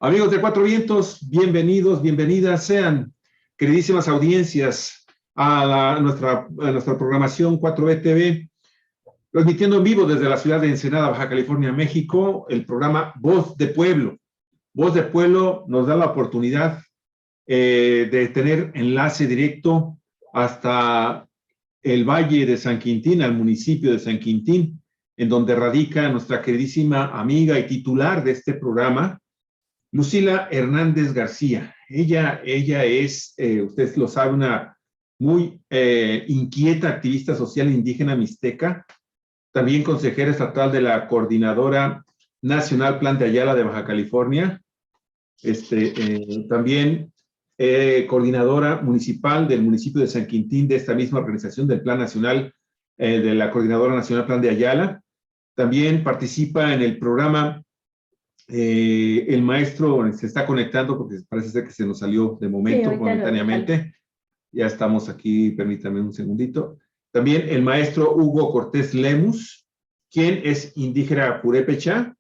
Amigos de Cuatro Vientos, bienvenidos, bienvenidas sean, queridísimas audiencias, a nuestra programación 4B TV, transmitiendo en vivo desde la ciudad de Ensenada, Baja California, México, el programa Voz de Pueblo. Voz de Pueblo nos da la oportunidad de tener enlace directo hasta el Valle de San Quintín, al municipio de San Quintín, en donde radica nuestra queridísima amiga y titular de este programa, Lucila Hernández García. Ella es, usted lo sabe, una muy inquieta activista social indígena mixteca, también consejera estatal de la Coordinadora Nacional Plan de Ayala de Baja California, también coordinadora municipal del municipio de San Quintín de esta misma organización del Plan Nacional, de la Coordinadora Nacional Plan de Ayala. También participa en el programa. El maestro se está conectando porque parece ser que se nos salió de momento, sí, momentáneamente. Ya estamos aquí, permítame un segundito. También el maestro Hugo Cortés Lemus, quien es indígena purépecha,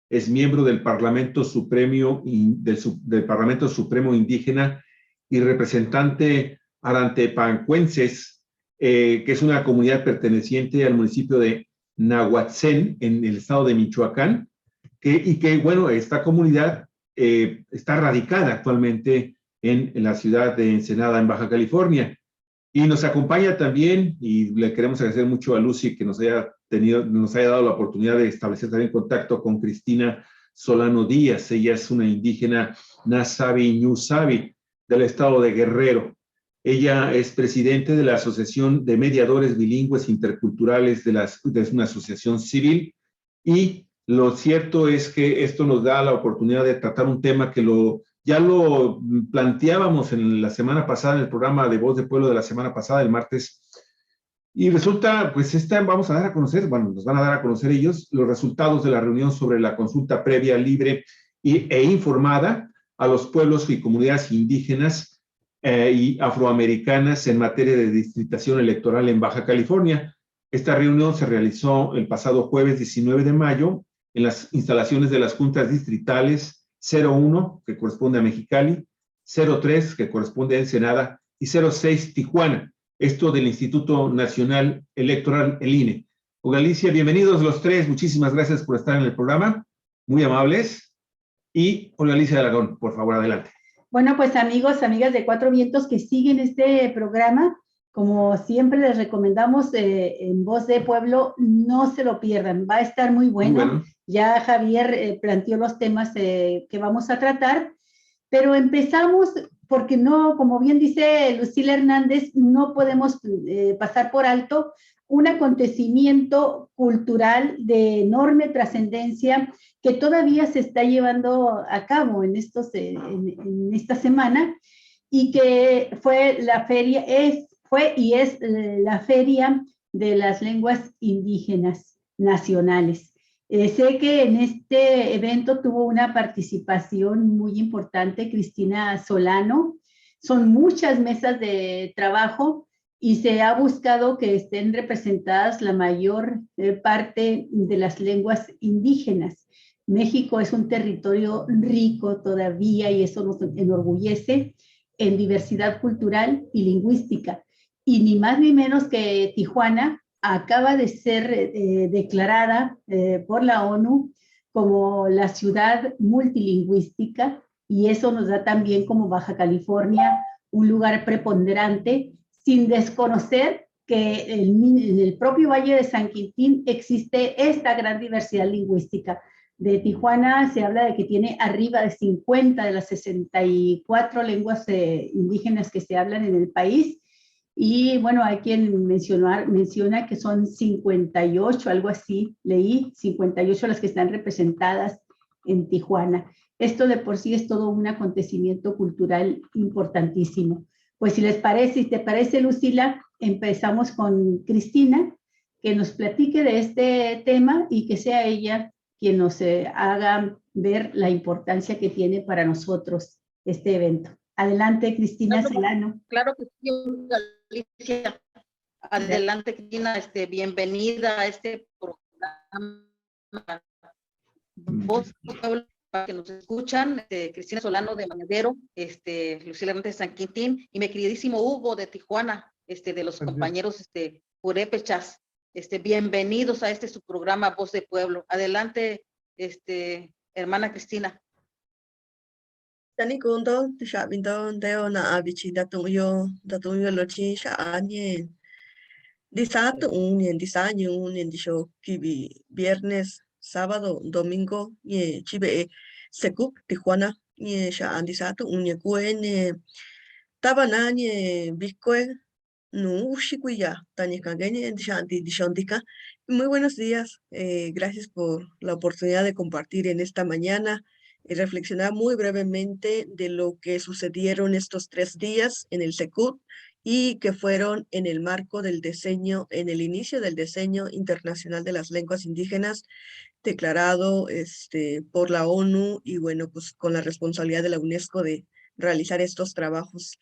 es miembro del Parlamento Supremo, del Parlamento Supremo Indígena y representante arantepancuenses, que es una comunidad perteneciente al municipio de Nahuatzén, en el estado de Michoacán, bueno, esta comunidad está radicada actualmente en la ciudad de Ensenada, en Baja California. Y nos acompaña también, y le queremos agradecer mucho a Lucy que nos haya dado la oportunidad de establecer también contacto con Cristina Solano Díaz. Ella es una indígena Nasabi Ñusabi del estado de Guerrero. Ella es presidente de la Asociación de Mediadores Bilingües Interculturales de una asociación civil, y lo cierto es que esto nos da la oportunidad de tratar un tema que ya lo planteábamos en la semana pasada, en el programa de Voz de Pueblo de la semana pasada, el martes, y resulta, pues vamos a dar a conocer, bueno, nos van a dar a conocer ellos los resultados de la reunión sobre la consulta previa, libre e informada a los pueblos y comunidades indígenas y afroamericanas en materia de distritación electoral en Baja California. Esta reunión se realizó el pasado jueves 19 de mayo en las instalaciones de las juntas distritales 01, que corresponde a Mexicali, 03, que corresponde a Ensenada, y 06, Tijuana. Esto del Instituto Nacional Electoral, el INE. Olga Alicia, bienvenidos los tres. Muchísimas gracias por estar en el programa. Muy amables. Y Olga Alicia de Aragón, por favor, adelante. Bueno, pues amigos, amigas de Cuatro Vientos que siguen este programa, como siempre les recomendamos en Voz de Pueblo, no se lo pierdan, va a estar muy bueno. Muy bueno. Ya Javier planteó los temas que vamos a tratar, pero empezamos porque no, como bien dice Lucila Hernández, no podemos pasar por alto un acontecimiento cultural de enorme trascendencia que todavía se está llevando a cabo en esta semana, y que fue la feria, fue y es la Feria de las Lenguas Indígenas Nacionales. Sé que en este evento tuvo una participación muy importante Cristina Solano. Son muchas mesas de trabajo y se ha buscado que estén representadas la mayor parte de las lenguas indígenas. México es un territorio rico todavía y eso nos enorgullece en diversidad cultural y lingüística. Y ni más ni menos que Tijuana acaba de ser declarada por la ONU como la ciudad multilingüística, y eso nos da también como Baja California un lugar preponderante, sin desconocer que en el propio Valle de San Quintín existe esta gran diversidad lingüística. De Tijuana se habla de que tiene arriba de 50 de las 64 lenguas indígenas que se hablan en el país. Y bueno, hay quien menciona que son 58, algo así, leí, 58 las que están representadas en Tijuana. Esto de por sí es todo un acontecimiento cultural importantísimo. Pues si les parece, si te parece, Lucila, empezamos con Cristina, que nos platique de este tema y que sea ella quien nos haga ver la importancia que tiene para nosotros este evento. Adelante, Cristina Solano. Claro que sí, Alicia. Adelante, Cristina, bienvenida a este programa. Voz del Pueblo que nos escuchan, Cristina Solano de Manedero, Lucila Hernández de San Quintín, y mi queridísimo Hugo de Tijuana, de los compañeros purépechas. Bienvenidos a su programa Voz de Pueblo. Adelante, hermana Cristina. Tani kundo tisha bindo deo na abichi datunyo lochi sha anye disato unien disaño unien disho kibi viernes sábado domingo ye chibe sekup Tijuana ye sha andisato unye kuene tabana nye bikue no ushikuya tani kagene dishondika. Muy buenos días, gracias por la oportunidad de compartir en esta mañana y reflexionar muy brevemente de lo que sucedieron estos 3 días en el Secut y que fueron en el marco del diseño, en el inicio del diseño internacional de las lenguas indígenas declarado por la ONU y bueno, pues con la responsabilidad de la UNESCO de realizar estos trabajos.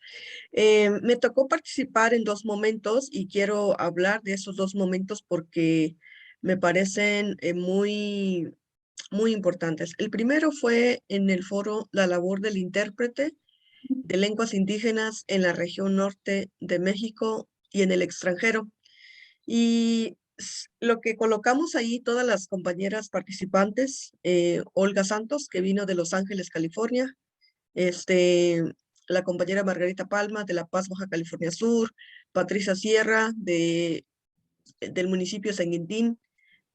Me tocó participar en 2 momentos y quiero hablar de esos 2 momentos porque me parecen muy importantes. El primero fue en el foro La labor del intérprete de lenguas indígenas en la región norte de México y en el extranjero. Y lo que colocamos ahí, todas las compañeras participantes, Olga Santos, que vino de Los Ángeles, California, la compañera Margarita Palma de La Paz, Baja California Sur, Patricia Sierra del municipio de San Quintín,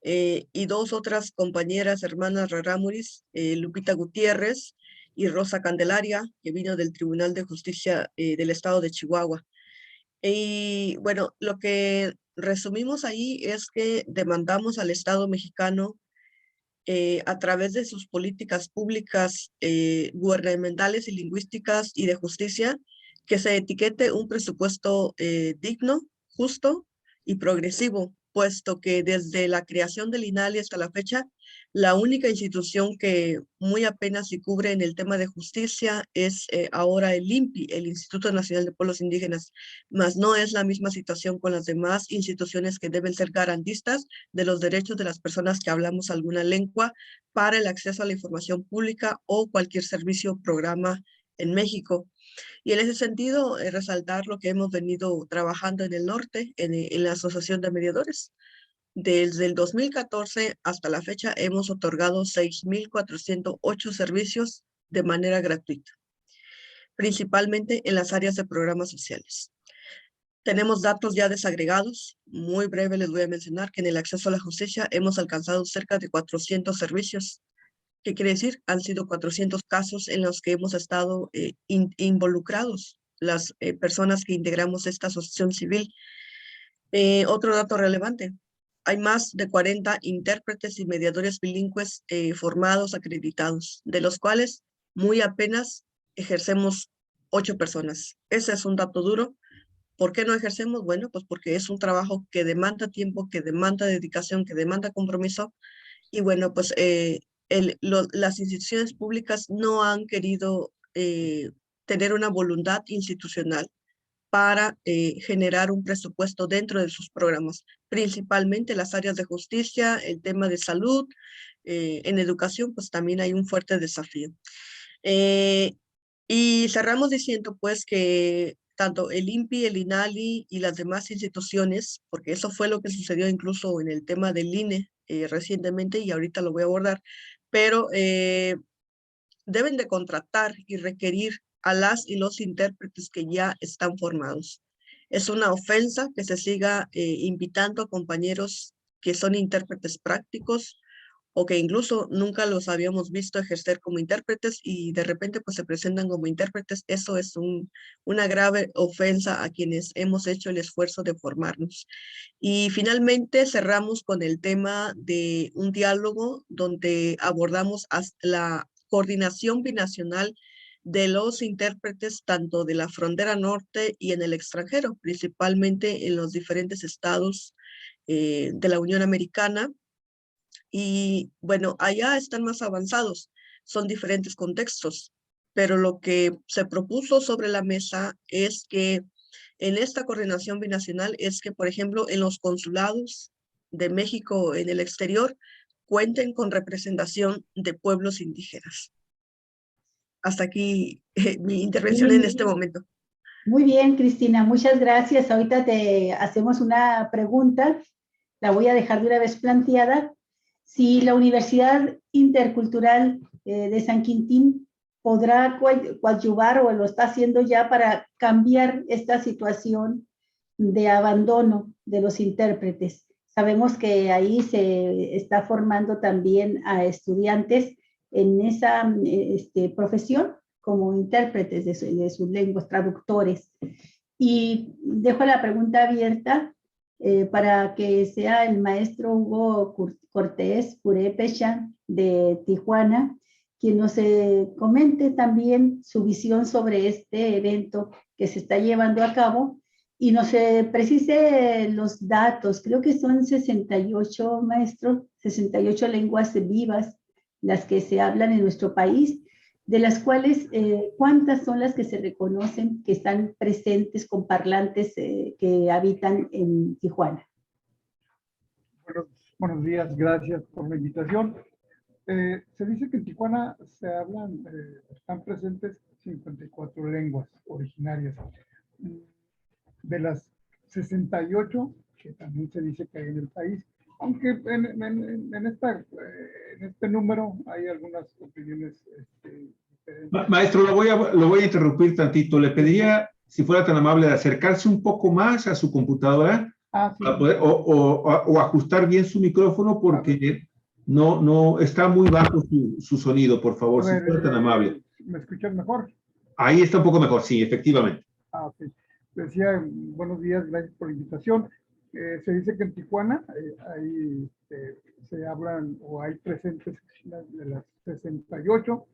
y 2 otras compañeras hermanas rarámuris, Lupita Gutiérrez y Rosa Candelaria, que vino del Tribunal de Justicia del Estado de Chihuahua. Y bueno, lo que resumimos ahí es que demandamos al Estado mexicano a través de sus políticas públicas gubernamentales y lingüísticas y de justicia, que se etiquete un presupuesto digno, justo y progresivo, puesto que desde la creación del INALI hasta la fecha, la única institución que muy apenas se cubre en el tema de justicia es ahora el INPI, el Instituto Nacional de Pueblos Indígenas, mas no es la misma situación con las demás instituciones que deben ser garantistas de los derechos de las personas que hablamos alguna lengua para el acceso a la información pública o cualquier servicio o programa en México. Y en ese sentido, resaltar lo que hemos venido trabajando en el norte, en la Asociación de Mediadores. Desde el 2014 hasta la fecha hemos otorgado 6,408 servicios de manera gratuita, principalmente en las áreas de programas sociales. Tenemos datos ya desagregados. Muy breve les voy a mencionar que en el acceso a la justicia hemos alcanzado cerca de 400 servicios. ¿Qué quiere decir? Han sido 400 casos en los que hemos estado involucrados las personas que integramos esta asociación civil. Otro dato relevante, hay más de 40 intérpretes y mediadores bilingües formados, acreditados, de los cuales muy apenas ejercemos 8 personas. Ese es un dato duro. ¿Por qué no ejercemos? Bueno, pues porque es un trabajo que demanda tiempo, que demanda dedicación, que demanda compromiso. Y bueno, pues las instituciones públicas no han querido tener una voluntad institucional para generar un presupuesto dentro de sus programas, principalmente las áreas de justicia, el tema de salud, en educación, pues también hay un fuerte desafío. Y cerramos diciendo pues que tanto el INPI, el INALI y las demás instituciones, porque eso fue lo que sucedió incluso en el tema del INE recientemente y ahorita lo voy a abordar, pero deben de contratar y requerir a las y los intérpretes que ya están formados. Es una ofensa que se siga invitando a compañeros que son intérpretes prácticos o que incluso nunca los habíamos visto ejercer como intérpretes y de repente pues se presentan como intérpretes. Eso es una grave ofensa a quienes hemos hecho el esfuerzo de formarnos. Y finalmente cerramos con el tema de un diálogo donde abordamos la coordinación binacional de los intérpretes tanto de la frontera norte y en el extranjero, principalmente en los diferentes estados de la Unión Americana. Y bueno, allá están más avanzados, son diferentes contextos, pero lo que se propuso sobre la mesa es que en esta coordinación binacional es que, por ejemplo, en los consulados de México en el exterior, cuenten con representación de pueblos indígenas. Hasta aquí mi intervención en este momento. Muy bien, Cristina, muchas gracias. Ahorita te hacemos una pregunta, la voy a dejar de una vez planteada. Si la Universidad Intercultural de San Quintín podrá coadyuvar o lo está haciendo ya para cambiar esta situación de abandono de los intérpretes. Sabemos que ahí se está formando también a estudiantes en esa profesión como intérpretes de sus lenguas, traductores. Y dejo la pregunta abierta para que sea el maestro Hugo Cortés Purépecha de Tijuana, quien nos comente también su visión sobre este evento que se está llevando a cabo y nos precise los datos. Creo que son 68 maestros, 68 lenguas vivas las que se hablan en nuestro país, de las cuales cuántas son las que se reconocen que están presentes con parlantes que habitan en Tijuana. Buenos días, gracias por la invitación. Se dice que en Tijuana están presentes 54 lenguas originarias. De las 68, que también se dice que hay en el país, aunque en este número hay algunas opiniones diferentes. Maestro, lo voy a interrumpir tantito. Le pediría, si fuera tan amable, de acercarse un poco más a su computadora Sí. para poder, o ajustar bien su micrófono porque no está muy bajo su sonido, por favor, si fuera tan amable. ¿Me escuchan mejor? Ahí está un poco mejor, sí, efectivamente. Ok. Decía, buenos días, gracias por la invitación. Se dice que en Tijuana se hablan o hay presentes de las 68,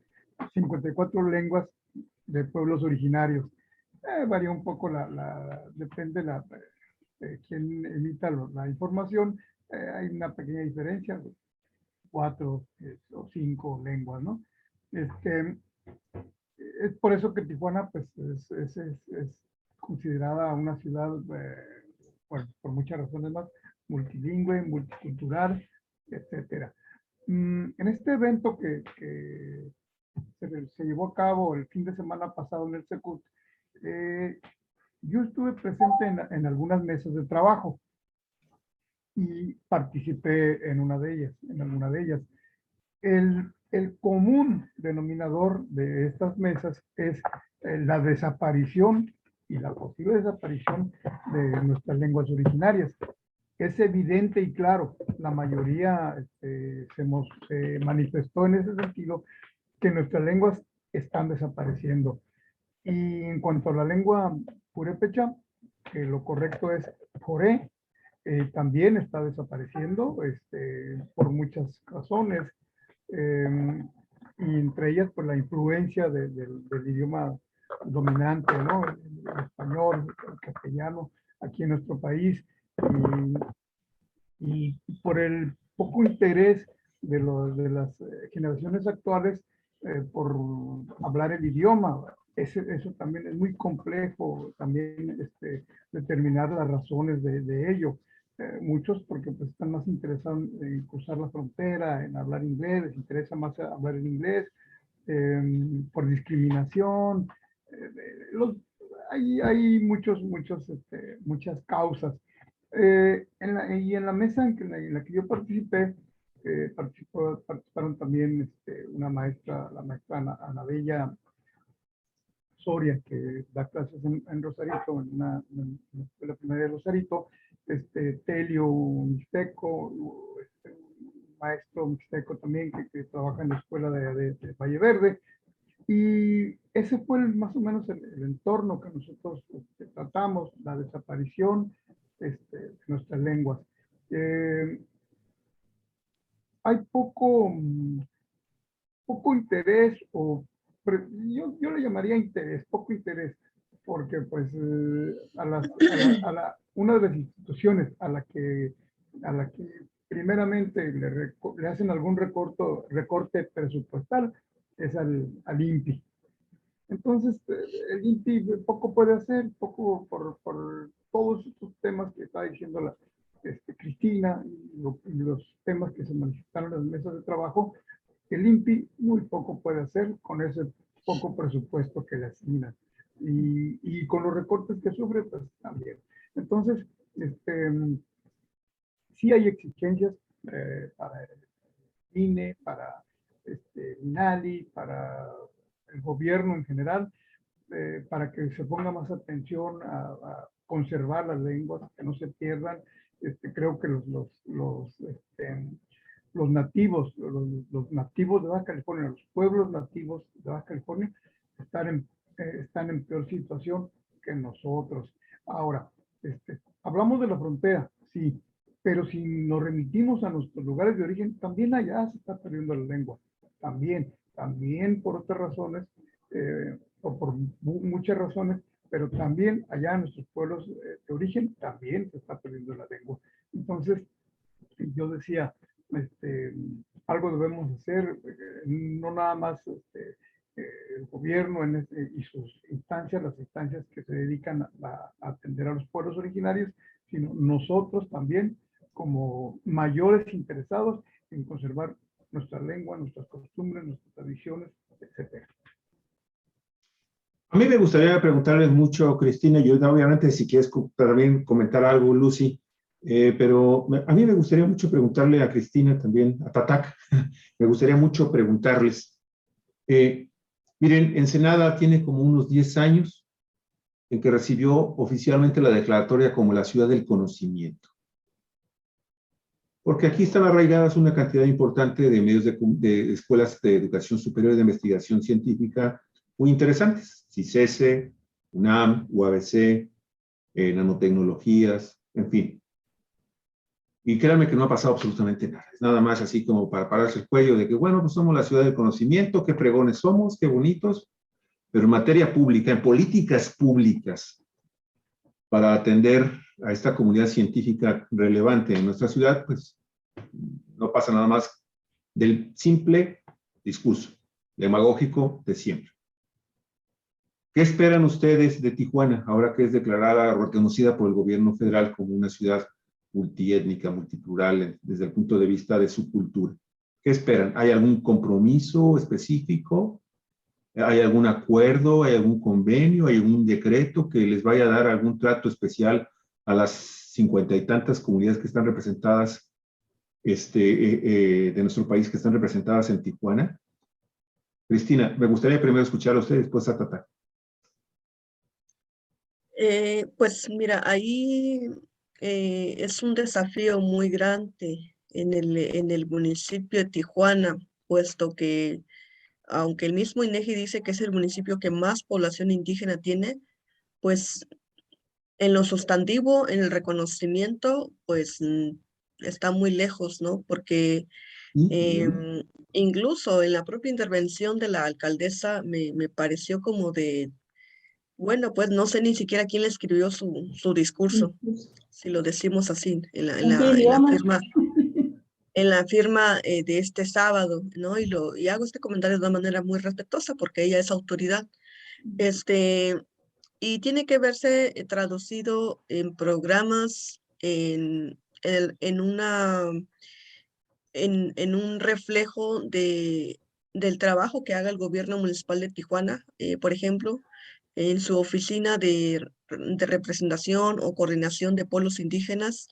54 lenguas de pueblos originarios. Varía un poco, depende de quién emita la información. Hay una pequeña diferencia, 4 o 5 lenguas, ¿no? Es por eso que Tijuana pues, es considerada una ciudad, por muchas razones más, multilingüe, multicultural, etcétera. En este evento que se llevó a cabo el fin de semana pasado en el Secut, yo estuve presente en algunas mesas de trabajo y participé en alguna de ellas. El común denominador de estas mesas es la desaparición y la posible desaparición de nuestras lenguas originarias. Es evidente y claro, la mayoría se manifestó en ese sentido que nuestras lenguas están desapareciendo. Y en cuanto a la lengua purépecha, que lo correcto es poré, también está desapareciendo por muchas razones. Y entre ellas por la influencia del idioma dominante, ¿no? El español, el castellano, aquí en nuestro país, y por el poco interés de las generaciones actuales por hablar el idioma. Eso también es muy complejo, también determinar las razones de ello. Muchos porque pues, están más interesados en cruzar la frontera, en hablar inglés, les interesa más hablar en inglés, por discriminación. Hay muchas causas. Y en la mesa en la que yo participé, participaron también la maestra Ana Bella Soria, que da clases en Rosarito, en la escuela primaria de Rosarito, Telio Mixteco, un maestro mixteco también que trabaja en la escuela de Valle Verde. Y ese fue más o menos el entorno que nosotros tratamos, la desaparición de nuestras lenguas. Hay poco interés, yo le llamaría interés, poco interés, porque pues una de las instituciones a la que primeramente le hacen algún recorte presupuestal es al INPI. Entonces, el INPI poco puede hacer, poco por todos estos temas que está diciendo Cristina y los temas que se manifestaron en las mesas de trabajo, el INPI muy poco puede hacer con ese poco presupuesto que le asignan. Y con los recortes que sufre, pues también. Entonces, sí hay exigencias para el INE, para INALI, para el gobierno en general, para que se ponga más atención a conservar las lenguas, que no se pierdan. Creo que los nativos, los nativos de Baja California, los pueblos nativos de Baja California están en peor situación que nosotros. Ahora, hablamos de la frontera, sí, pero si nos remitimos a nuestros lugares de origen, también allá se está perdiendo la lengua. También por otras razones, o por muchas razones, pero también allá en nuestros pueblos de origen también se está perdiendo la lengua. Entonces, yo decía, algo debemos hacer, no nada más el gobierno y sus instancias, las instancias que se dedican a atender a los pueblos originarios, sino nosotros también como mayores interesados en conservar nuestra lengua, nuestras costumbres, nuestras tradiciones, etc. A mí me gustaría preguntarles mucho, Cristina, y obviamente si quieres también comentar algo, Lucy, pero a mí me gustaría mucho preguntarle a Cristina también, a Tatac, me gustaría mucho preguntarles. Miren, Ensenada tiene como unos 10 años en que recibió oficialmente la declaratoria como la ciudad del conocimiento. Porque aquí están arraigadas una cantidad importante de medios de escuelas de educación superior y de investigación científica muy interesantes. CICESE, UNAM, UABC, nanotecnologías, en fin. Y créanme que no ha pasado absolutamente nada. Es nada más así como para pararse el cuello de que, bueno, pues somos la ciudad del conocimiento, qué pregones somos, qué bonitos, pero en materia pública, en políticas públicas, para atender a esta comunidad científica relevante en nuestra ciudad, pues no pasa nada más del simple discurso demagógico de siempre. ¿Qué esperan ustedes de Tijuana, ahora que es declarada, reconocida por el gobierno federal como una ciudad multiétnica, multiplural, desde el punto de vista de su cultura? ¿Qué esperan? ¿Hay algún compromiso específico? ¿Hay algún acuerdo? ¿Hay algún convenio? ¿Hay algún decreto que les vaya a dar algún trato especial a las 50 y tantas comunidades que están representadas de nuestro país, que están representadas en Tijuana? Cristina, me gustaría primero escuchar a usted, después a Tata. Pues mira, ahí es un desafío muy grande en el municipio de Tijuana, puesto que aunque el mismo INEGI dice que es el municipio que más población indígena tiene, pues en lo sustantivo, en el reconocimiento, pues está muy lejos, ¿no? Porque incluso en la propia intervención de la alcaldesa me pareció como de, bueno, pues no sé ni siquiera quién le escribió su discurso, si lo decimos así, en la firma de este sábado, ¿no? Y hago este comentario de una manera muy respetuosa porque ella es autoridad. Y tiene que verse traducido en programas, en un reflejo del trabajo que haga el gobierno municipal de Tijuana, por ejemplo, en su oficina de representación o coordinación de pueblos indígenas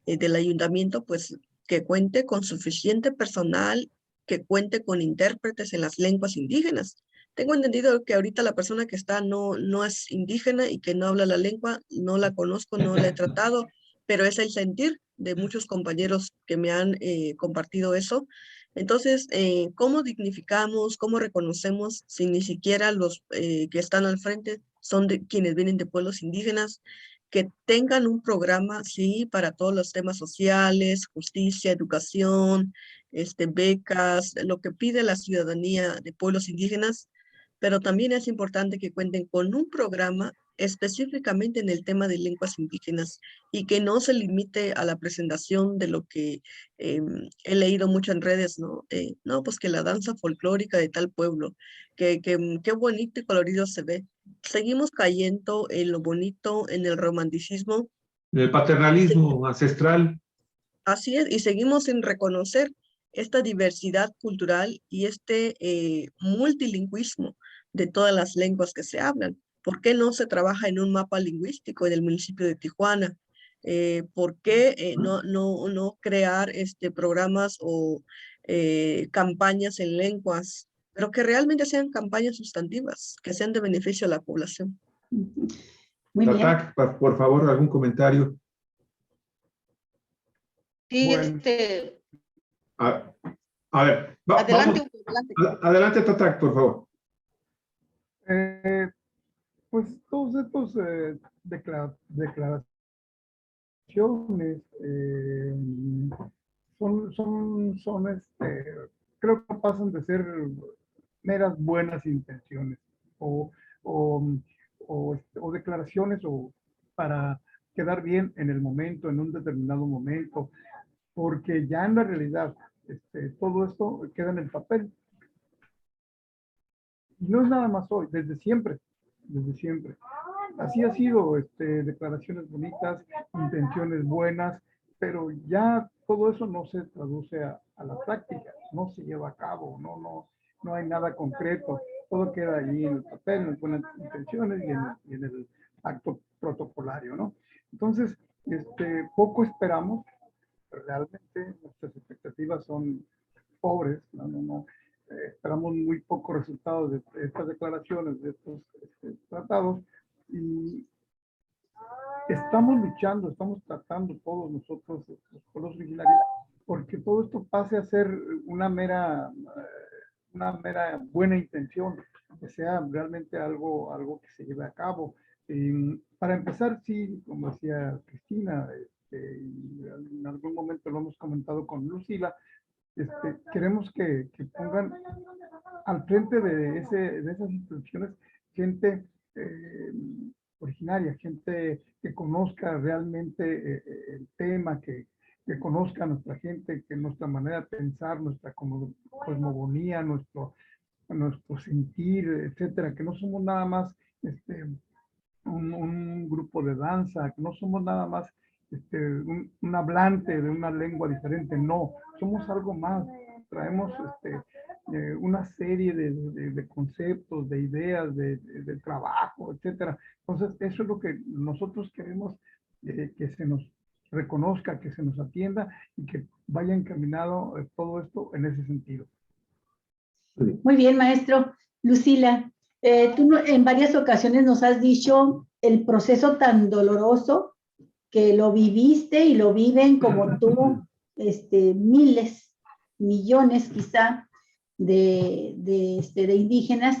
del ayuntamiento, pues que cuente con suficiente personal, que cuente con intérpretes en las lenguas indígenas. Tengo entendido que ahorita la persona que está no es indígena y que no habla la lengua, no la conozco, no la he tratado, pero es el sentir de muchos compañeros que me han compartido eso. Entonces, ¿cómo dignificamos, cómo reconocemos si ni siquiera los que están al frente son quienes vienen de pueblos indígenas? Que tengan un programa, sí, para todos los temas sociales, justicia, educación, becas, lo que pide la ciudadanía de pueblos indígenas, pero también es importante que cuenten con un programa específicamente en el tema de lenguas indígenas y que no se limite a la presentación de lo que he leído mucho en redes, ¿no? No, pues que la danza folclórica de tal pueblo, qué bonito y colorido se ve. Seguimos cayendo en lo bonito, en el romanticismo, El paternalismo ancestral. Así es, y seguimos sin reconocer esta diversidad cultural y este multilingüismo de todas las lenguas que se hablan. ¿Por qué no se trabaja en un mapa lingüístico en el municipio de Tijuana? ¿Por qué no crear programas o campañas en lenguas, pero que realmente sean campañas sustantivas, que sean de beneficio a la población? Muy bien. Tatac, por favor, algún comentario. Sí, Bueno. A ver, adelante, vamos. adelante. Adelante, Tatac, por favor. Pues todos estos declaraciones creo que pasan de ser meras buenas intenciones o declaraciones para quedar bien en el momento, en un determinado momento, porque ya en la realidad todo esto queda en el papel. Y no es nada más hoy, desde siempre. Así ha sido, declaraciones bonitas, intenciones buenas, pero ya todo eso no se traduce a la práctica, no se lleva a cabo, no hay nada concreto, todo queda allí en el papel, en las buenas intenciones y en el acto protocolario, ¿no? Entonces, poco esperamos, realmente nuestras expectativas son pobres, esperamos muy pocos resultados de estas declaraciones, de estos tratados, y estamos luchando, estamos tratando todos nosotros, los pueblos originarios, porque todo esto pase a ser una mera buena intención, que sea realmente algo que se lleve a cabo. Para empezar, sí, como decía Cristina, y en algún momento lo hemos comentado con Lucila, queremos que pongan al frente de esas instituciones gente originaria, gente que conozca realmente el tema, que conozca a nuestra gente, que nuestra manera de pensar, nuestra cosmogonía, nuestro sentir, etcétera, que no somos nada más un grupo de danza, que no somos nada más un hablante de una lengua diferente, no, somos algo más, traemos una serie de conceptos, de ideas, de trabajo, etcétera. Entonces, eso es lo que nosotros queremos que se nos reconozca, que se nos atienda y que vaya encaminado todo esto en ese sentido. Muy bien, maestro. Lucila, tú en varias ocasiones nos has dicho el proceso tan doloroso que lo viviste y lo viven como tú, miles, millones quizá de indígenas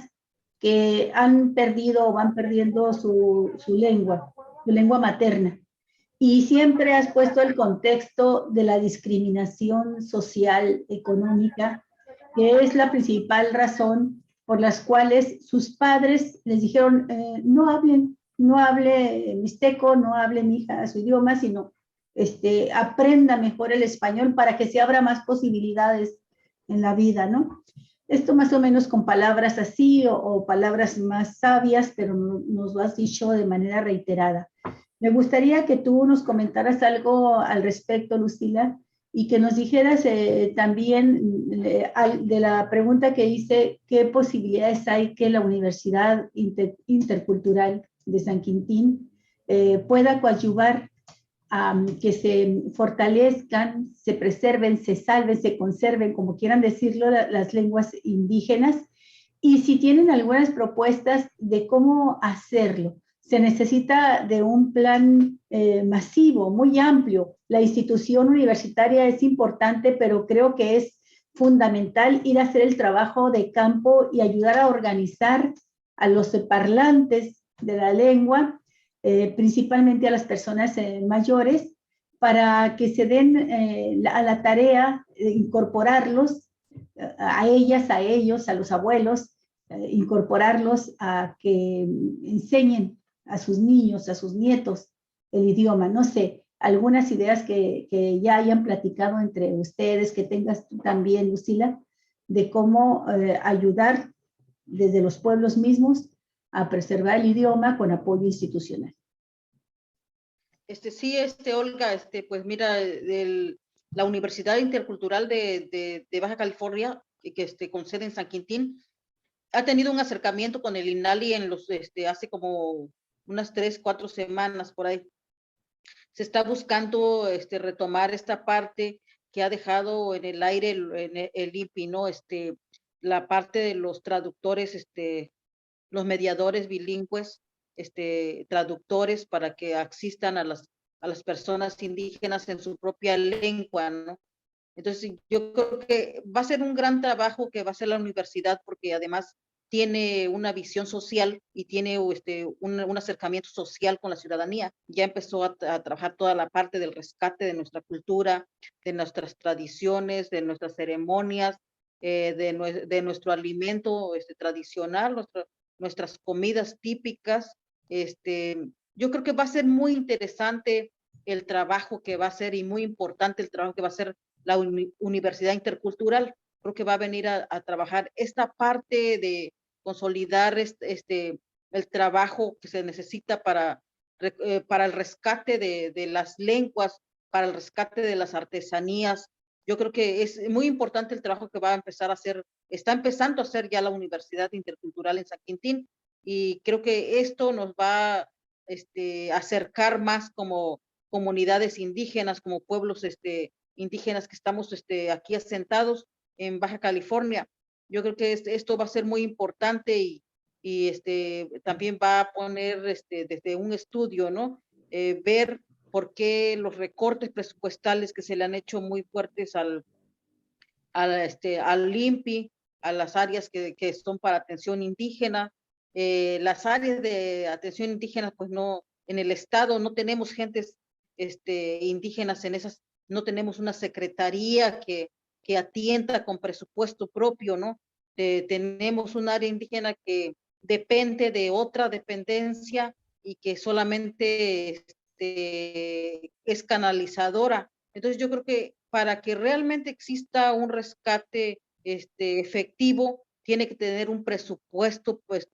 que han perdido o van perdiendo su lengua materna. Y siempre has puesto el contexto de la discriminación social, económica, que es la principal razón por las cuales sus padres les dijeron, no hable mixteco, no hable mi hija su idioma, sino aprenda mejor el español para que se abra más posibilidades en la vida, ¿no? Esto más o menos con palabras así o palabras más sabias, pero nos lo has dicho de manera reiterada. Me gustaría que tú nos comentaras algo al respecto, Lucila, y que nos dijeras también de la pregunta que hice, ¿qué posibilidades hay que la Universidad Intercultural de San Quintín pueda coadyuvar a que se fortalezcan, se preserven, se salven, se conserven, como quieran decirlo, las lenguas indígenas? Y si tienen algunas propuestas de cómo hacerlo. Se necesita de un plan masivo, muy amplio. La institución universitaria es importante, pero creo que es fundamental ir a hacer el trabajo de campo y ayudar a organizar a los parlantes de la lengua, principalmente a las personas mayores, para que se den a la tarea de incorporarlos, a ellas, a ellos, a los abuelos, incorporarlos a que enseñen a sus niños, a sus nietos el idioma. No sé, algunas ideas que ya hayan platicado entre ustedes, que tengas tú también, Lucila, de cómo ayudar desde los pueblos mismos a preservar el idioma con apoyo institucional. Sí, Olga, pues mira, la Universidad Intercultural de Baja California, que con sede en San Quintín, ha tenido un acercamiento con el INALI hace como unas 3, 4 semanas por ahí. Se está buscando retomar esta parte que ha dejado en el aire el INPI, ¿no? La parte de los traductores, los mediadores bilingües, traductores para que asistan a las personas indígenas en su propia lengua, ¿no? Entonces, yo creo que va a ser un gran trabajo que va a hacer la universidad, porque además tiene una visión social y tiene un acercamiento social con la ciudadanía. Ya empezó a trabajar toda la parte del rescate de nuestra cultura, de nuestras tradiciones, de nuestras ceremonias, de nuestro alimento tradicional, nuestras comidas típicas. Yo creo que va a ser muy interesante el trabajo que va a hacer y muy importante el trabajo que va a hacer la Universidad Intercultural. Creo que va a venir a trabajar esta parte de consolidar el trabajo que se necesita para el rescate de las lenguas, para el rescate de las artesanías. Yo creo que es muy importante el trabajo que va a empezar a hacer, está empezando a hacer ya la Universidad Intercultural en San Quintín, y creo que esto nos va a acercar más como comunidades indígenas, como pueblos indígenas que estamos aquí asentados en Baja California. Yo creo que esto va a ser muy importante y también va a poner desde un estudio, ¿no? Ver por qué los recortes presupuestales que se le han hecho muy fuertes al INPI, a las áreas que son para atención indígena. Las áreas de atención indígena, pues no, en el estado no tenemos gentes indígenas en esas, no tenemos una secretaría que atienda con presupuesto propio, ¿no? Tenemos un área indígena que depende de otra dependencia y que solamente es canalizadora. Entonces yo creo que para que realmente exista un rescate efectivo, tiene que tener un presupuesto pues,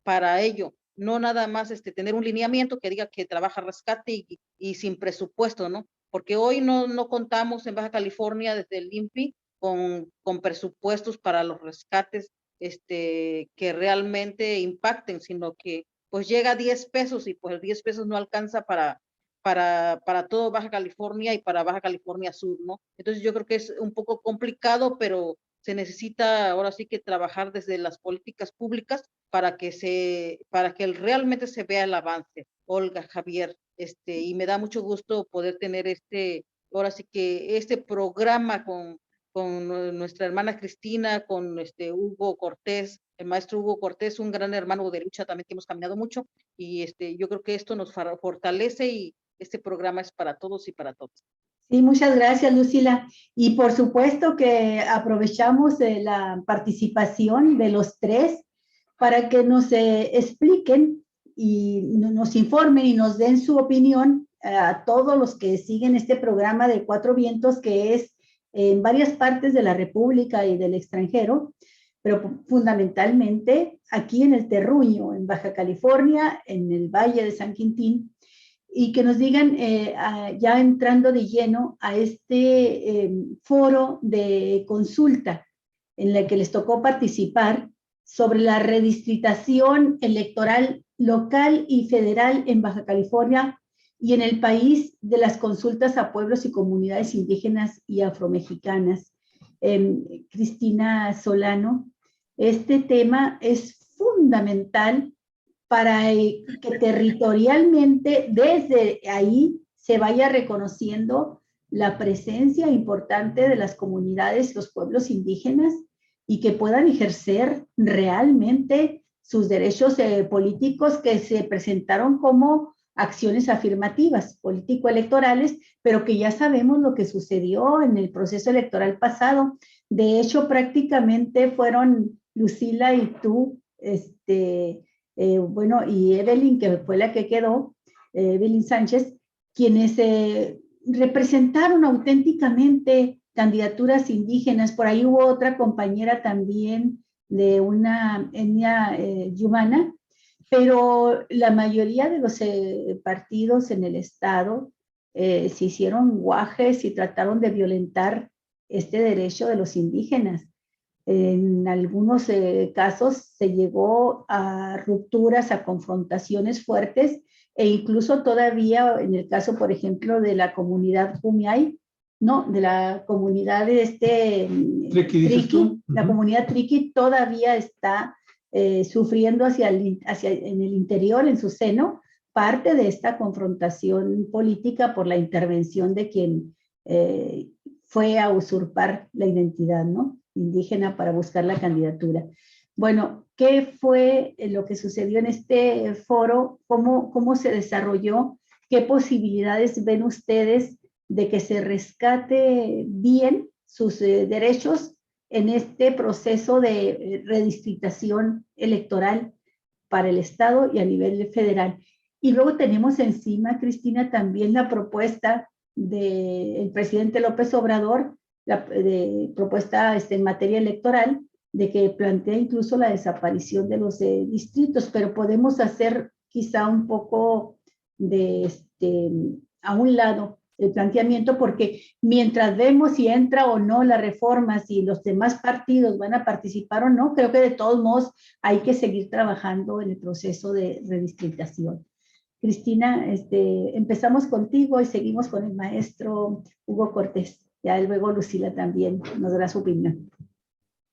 para ello. No nada más tener un lineamiento que diga que trabaja rescate y sin presupuesto, ¿no? Porque hoy no contamos en Baja California desde el INPI con presupuestos para los rescates que realmente impacten, sino que pues llega a 10 pesos y pues 10 pesos no alcanza para todo Baja California y para Baja California Sur, ¿no? Entonces yo creo que es un poco complicado, pero se necesita ahora sí que trabajar desde las políticas públicas para que realmente se vea el avance. Olga, Javier, y me da mucho gusto poder tener ahora sí que este programa con nuestra hermana Cristina, con Hugo Cortés, el maestro Hugo Cortés, un gran hermano de lucha también que hemos caminado mucho, y yo creo que esto nos fortalece y este programa es para todos y para todos. Sí, muchas gracias, Lucila. Y por supuesto que aprovechamos la participación de los tres para que nos expliquen y nos informen y nos den su opinión a todos los que siguen este programa de Cuatro Vientos, que es en varias partes de la República y del extranjero, pero fundamentalmente aquí en el Terruño, en Baja California, en el Valle de San Quintín, y que nos digan, ya entrando de lleno a este foro de consulta en el que les tocó participar sobre la redistritación electoral local y federal en Baja California y en el país de las consultas a pueblos y comunidades indígenas y afromexicanas. Cristina Solano, este tema es fundamental para que territorialmente desde ahí se vaya reconociendo la presencia importante de las comunidades, los pueblos indígenas, y que puedan ejercer realmente sus derechos políticos que se presentaron como acciones afirmativas, político-electorales, pero que ya sabemos lo que sucedió en el proceso electoral pasado. De hecho, prácticamente fueron Lucila y tú, bueno, y Evelyn, que fue la que quedó, Evelyn Sánchez, quienes representaron auténticamente candidaturas indígenas. Por ahí hubo otra compañera también de una etnia yumana, pero la mayoría de los partidos en el Estado se hicieron guajes y trataron de violentar este derecho de los indígenas. En algunos casos se llegó a rupturas, a confrontaciones fuertes, e incluso todavía en el caso, por ejemplo, de la comunidad Kumiai, no, de la comunidad de Triqui, la comunidad Triqui todavía está sufriendo en el interior, en su seno, parte de esta confrontación política por la intervención de quien fue a usurpar la identidad, ¿no?, indígena para buscar la candidatura. Bueno, ¿qué fue lo que sucedió en este foro? ¿Cómo se desarrolló? ¿Qué posibilidades ven ustedes de que se rescate bien sus derechos en este proceso de redistritación electoral para el Estado y a nivel federal? Y luego tenemos encima, Cristina, también la propuesta del presidente López Obrador, propuesta en materia electoral, de que plantea incluso la desaparición de los distritos, pero podemos hacer quizá un poco a un lado el planteamiento, porque mientras vemos si entra o no la reforma, si los demás partidos van a participar o no, creo que de todos modos hay que seguir trabajando en el proceso de redistritación. Cristina, empezamos contigo y seguimos con el maestro Hugo Cortés. Ya luego Lucila también nos dará su opinión.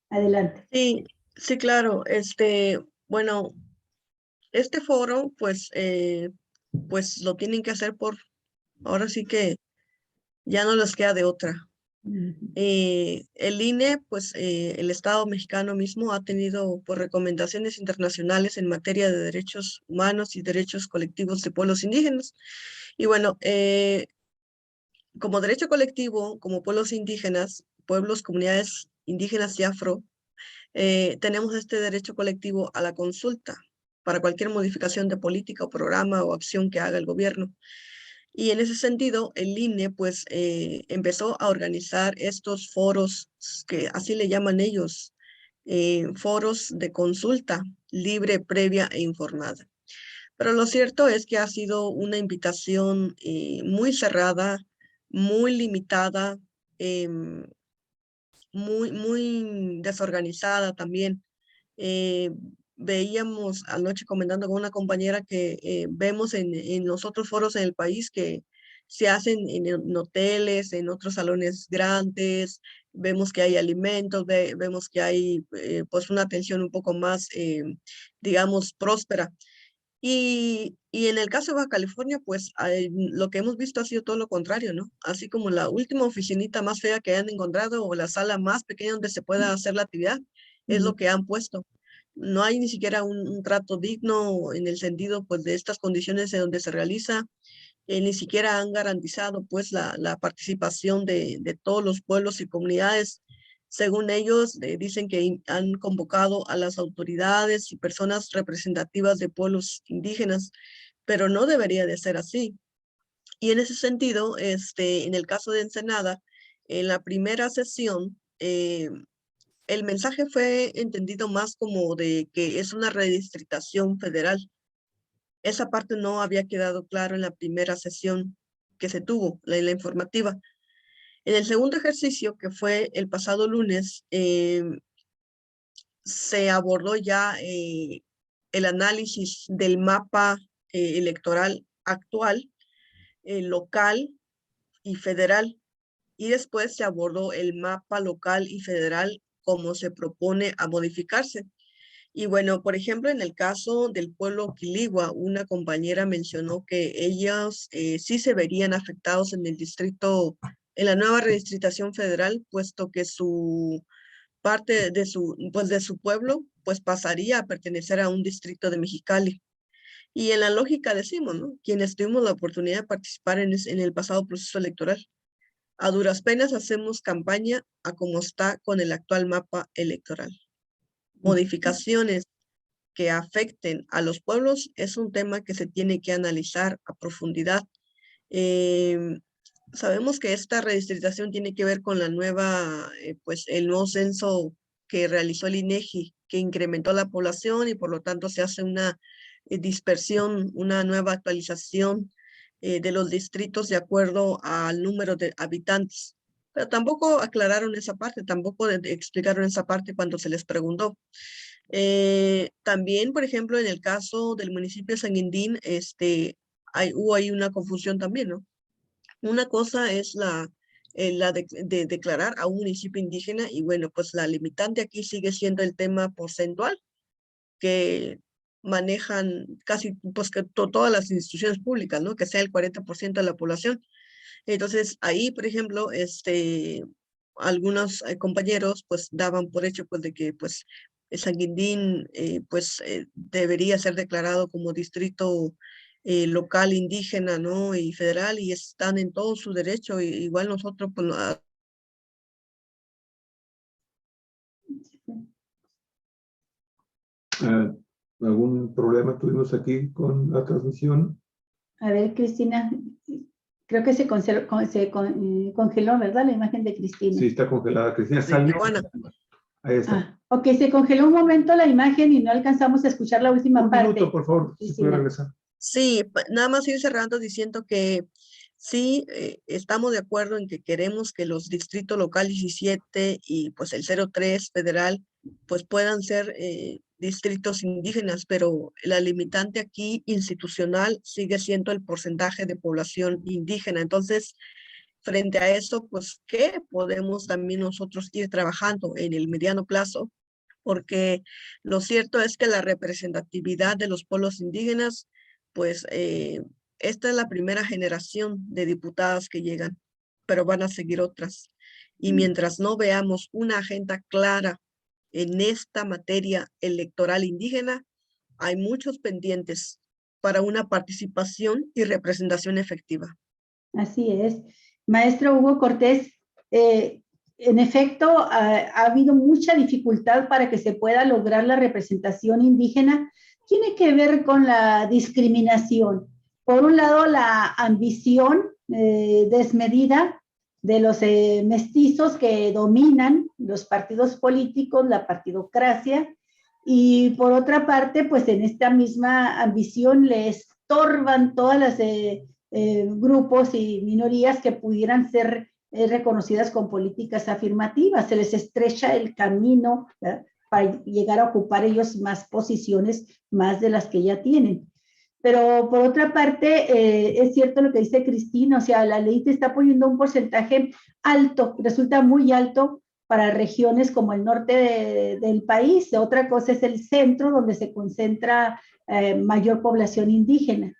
Adelante. Sí, sí, claro. Bueno, este foro, pues lo tienen que hacer ahora sí que ya no les queda de otra. El INE, pues el Estado mexicano mismo ha tenido pues, recomendaciones internacionales en materia de derechos humanos y derechos colectivos de pueblos indígenas. Y bueno, como derecho colectivo, como pueblos indígenas, pueblos, comunidades indígenas y afro, tenemos este derecho colectivo a la consulta para cualquier modificación de política o programa o acción que haga el gobierno. Y en ese sentido, el INE pues empezó a organizar estos foros, que así le llaman ellos, foros de consulta libre, previa e informada. Pero lo cierto es que ha sido una invitación muy cerrada, muy limitada, muy desorganizada también. Veíamos anoche comentando con una compañera que vemos en los otros foros en el país que se hacen en hoteles, en otros salones grandes, vemos que hay alimentos, vemos que hay pues una atención un poco más, digamos, próspera. Y en el caso de Baja California, pues lo que hemos visto ha sido todo lo contrario, ¿no? Así como la última oficinita más fea que han encontrado o la sala más pequeña donde se pueda hacer la actividad, es lo que han puesto. No hay ni siquiera un trato digno en el sentido, pues, de estas condiciones en donde se realiza. Ni siquiera han garantizado, pues, la participación de todos los pueblos y comunidades. Según ellos, dicen que han convocado a las autoridades y personas representativas de pueblos indígenas, pero no debería de ser así. Y en ese sentido, en el caso de Ensenada, en la primera sesión, el mensaje fue entendido más como de que es una redistritación federal. Esa parte no había quedado claro en la primera sesión que se tuvo, la informativa. En el segundo ejercicio, que fue el pasado lunes, se abordó ya el análisis del mapa electoral actual, local y federal. Y después se abordó el mapa local y federal como se propone a modificarse. Y bueno, por ejemplo, en el caso del pueblo Quiligua, una compañera mencionó que ellos sí se verían afectados en el distrito, en la nueva redistritación federal, puesto que su parte de su pueblo, pues pasaría a pertenecer a un distrito de Mexicali. Y en la lógica decimos, ¿no? Quienes tuvimos la oportunidad de participar en el pasado proceso electoral, a duras penas hacemos campaña a como está con el actual mapa electoral. Modificaciones que afecten a los pueblos es un tema que se tiene que analizar a profundidad. Sabemos que esta redistritación tiene que ver con la nueva, pues el nuevo censo que realizó el INEGI, que incrementó la población y por lo tanto se hace una dispersión, una nueva actualización de los distritos de acuerdo al número de habitantes. Pero tampoco aclararon esa parte, tampoco explicaron esa parte cuando se les preguntó. También, por ejemplo, en el caso del municipio de San Guindín, hubo ahí una confusión también, ¿no? Una cosa es la de declarar a un municipio indígena y bueno, pues la limitante aquí sigue siendo el tema porcentual que manejan casi pues que todas las instituciones públicas, ¿no? Que sea el 40% de la población. Entonces ahí, por ejemplo, algunos compañeros pues daban por hecho pues de que pues San Guindín debería ser declarado como distrito local indígena, ¿no? Y federal, y están en todo su derecho, igual nosotros pues ¿Algún problema tuvimos aquí con la transmisión? A ver, Cristina, creo que se congeló, ¿verdad? La imagen de Cristina. Sí, está congelada. Cristina, de salió. Tijuana. Ahí está. Ok, se congeló un momento la imagen y no alcanzamos a escuchar la última parte. Un minuto, por favor, si puede regresar. Sí, nada más ir cerrando diciendo que sí, estamos de acuerdo en que queremos que los distritos local 17 y pues el 03 federal pues puedan ser distritos indígenas, pero la limitante aquí institucional sigue siendo el porcentaje de población indígena. Entonces, frente a eso, pues, ¿qué podemos también nosotros ir trabajando en el mediano plazo? Porque lo cierto es que la representatividad de los pueblos indígenas, pues esta es la primera generación de diputadas que llegan, pero van a seguir otras. Y mientras no veamos una agenda clara en esta materia electoral indígena, hay muchos pendientes para una participación y representación efectiva. Así es. Maestro Hugo Cortés, en efecto, ha habido mucha dificultad para que se pueda lograr la representación indígena. Tiene que ver con la discriminación. Por un lado, la ambición desmedida de los mestizos que dominan los partidos políticos, la partidocracia, y por otra parte, pues en esta misma ambición le estorban todas las grupos y minorías que pudieran ser reconocidas con políticas afirmativas. Se les estrecha el camino, ¿verdad?, para llegar a ocupar ellos más posiciones, más de las que ya tienen. Pero por otra parte, es cierto lo que dice Cristina, o sea, la ley te está poniendo un porcentaje alto, resulta muy alto para regiones como el norte del país. Otra cosa es el centro, donde se concentra mayor población indígena.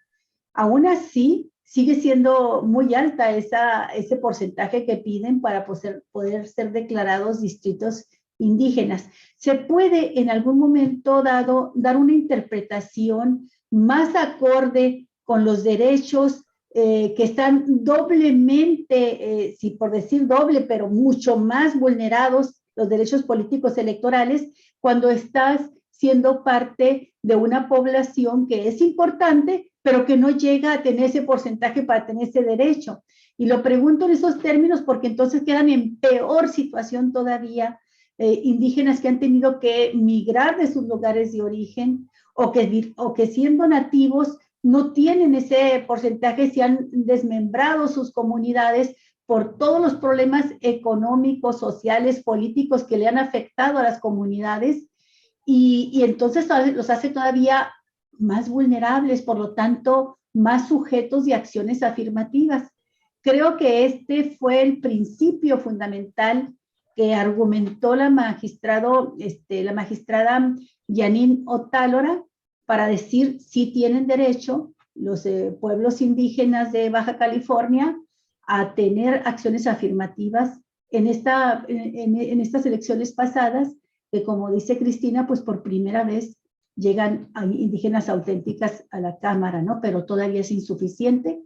Aún así, sigue siendo muy alta ese porcentaje que piden para poder ser declarados distritos indígenas. Se puede en algún momento dado dar una interpretación más acorde con los derechos que están doblemente, si por decir doble, pero mucho más vulnerados los derechos políticos electorales cuando estás siendo parte de una población que es importante, pero que no llega a tener ese porcentaje para tener ese derecho. Y lo pregunto en esos términos porque entonces quedan en peor situación todavía indígenas que han tenido que migrar de sus lugares de origen o que siendo nativos no tienen ese porcentaje, se han desmembrado sus comunidades por todos los problemas económicos, sociales, políticos que le han afectado a las comunidades y entonces los hace todavía más vulnerables, por lo tanto, más sujetos de acciones afirmativas. Creo que este fue el principio fundamental que argumentó la magistrada Janine Otálora para decir si tienen derecho los pueblos indígenas de Baja California a tener acciones afirmativas en estas elecciones pasadas, que como dice Cristina, pues por primera vez llegan a indígenas auténticas a la Cámara, ¿no? Pero todavía es insuficiente.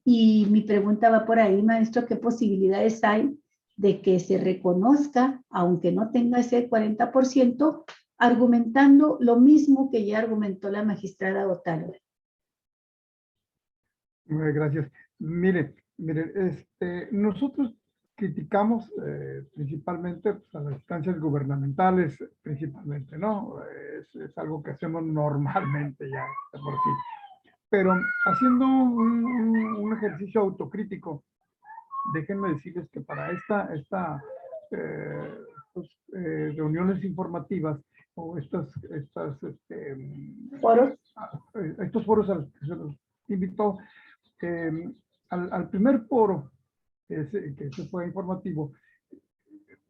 Y mi pregunta va por ahí, maestro, ¿qué posibilidades hay de que se reconozca, aunque no tenga ese 40%, argumentando lo mismo que ya argumentó la magistrada Otálora? Gracias. Mire, nosotros criticamos principalmente pues, a las instancias gubernamentales, principalmente, ¿no? es algo que hacemos normalmente ya de por sí. Pero haciendo un ejercicio autocrítico, déjenme decirles que para reuniones informativas o estos Foros. foros a los que se nos invitó, al primer foro que se fue informativo,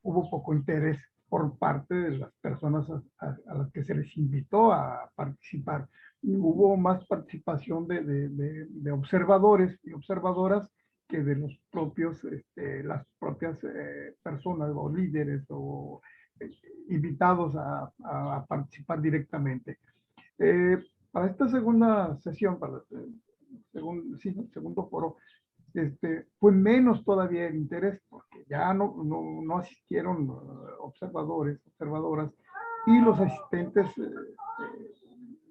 hubo poco interés por parte de las personas a las que se les invitó a participar. Hubo más participación de observadores y observadoras que de los propios, las propias personas o líderes o invitados a participar directamente. Para esta segunda sesión, para el segundo foro, fue menos todavía el interés, porque ya no asistieron observadoras, y los asistentes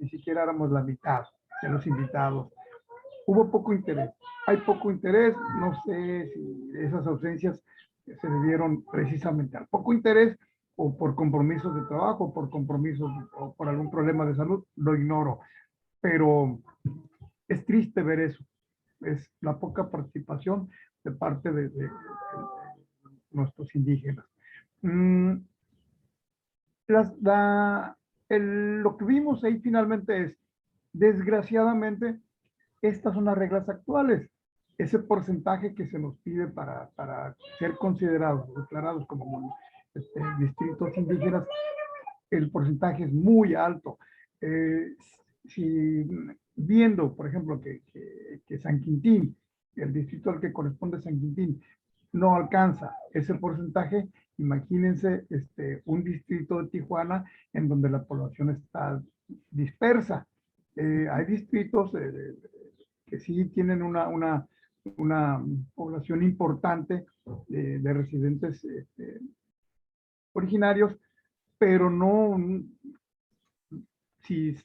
ni siquiera éramos la mitad de los invitados. Hubo poco interés. Hay poco interés, no sé si esas ausencias se debieron precisamente al poco interés o por compromisos de trabajo, por compromisos o por algún problema de salud, lo ignoro. Pero es triste ver eso. Es la poca participación de parte de nuestros indígenas. Lo que vimos ahí finalmente es, desgraciadamente, estas son las reglas actuales. Ese porcentaje que se nos pide para ser considerados, declarados como distritos indígenas, el porcentaje es muy alto. Si viendo, por ejemplo, que San Quintín, el distrito al que corresponde San Quintín, no alcanza ese porcentaje, imagínense un distrito de Tijuana en donde la población está dispersa. Hay distritos que sí tienen una población importante de residentes originarios, pero no,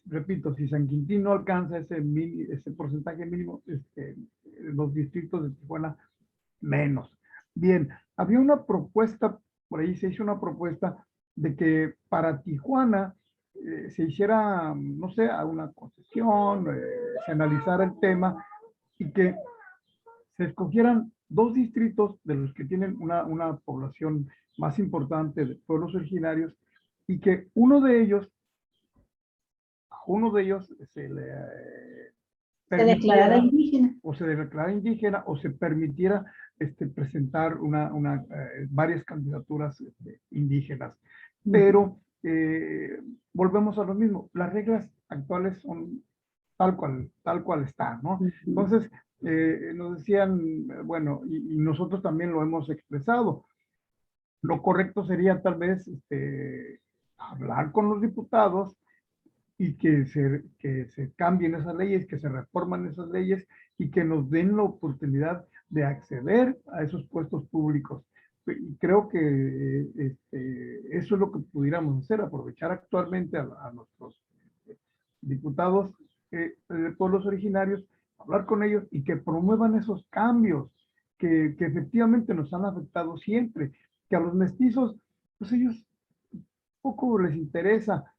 repito, si San Quintín no alcanza ese porcentaje mínimo, los distritos de Tijuana menos. Bien, había una propuesta, por ahí se hizo una propuesta de que para Tijuana se hiciera, no sé, una concesión, se analizara el tema y que se escogieran 2 distritos de los que tienen una población más importante de pueblos originarios y que uno de ellos se le declarara indígena. O se declarara indígena o se permitiera presentar varias candidaturas indígenas. Pero volvemos a lo mismo. Las reglas actuales son tal cual están, ¿no? Entonces, nos decían, bueno, y nosotros también lo hemos expresado, lo correcto sería tal vez hablar con los diputados y que se cambien esas leyes, que se reforman esas leyes y que nos den la oportunidad de acceder a esos puestos públicos. Y creo que eso es lo que pudiéramos hacer, aprovechar actualmente a nuestros diputados de pueblos originarios, hablar con ellos y que promuevan esos cambios que efectivamente nos han afectado siempre, que a los mestizos, pues ellos poco les interesa,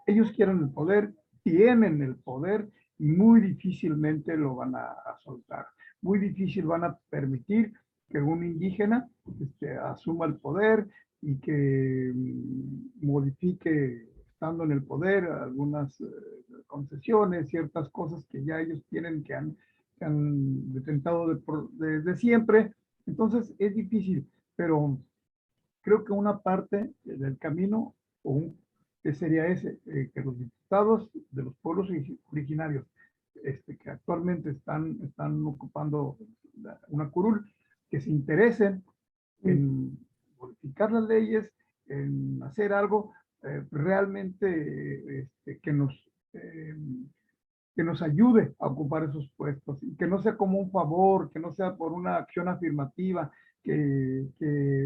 ellos quieren el poder, tienen el poder y muy difícilmente lo van a soltar. Muy difícil van a permitir que un indígena asuma el poder y que modifique, estando en el poder, algunas concesiones, ciertas cosas que ya ellos tienen, que han detentado desde siempre. Entonces es difícil, pero creo que una parte del camino que sería ese, que los diputados de los pueblos originarios que actualmente están ocupando una curul, que se interesen en modificar las leyes, en hacer algo realmente que nos ayude a ocupar esos puestos, y que no sea como un favor, que no sea por una acción afirmativa, que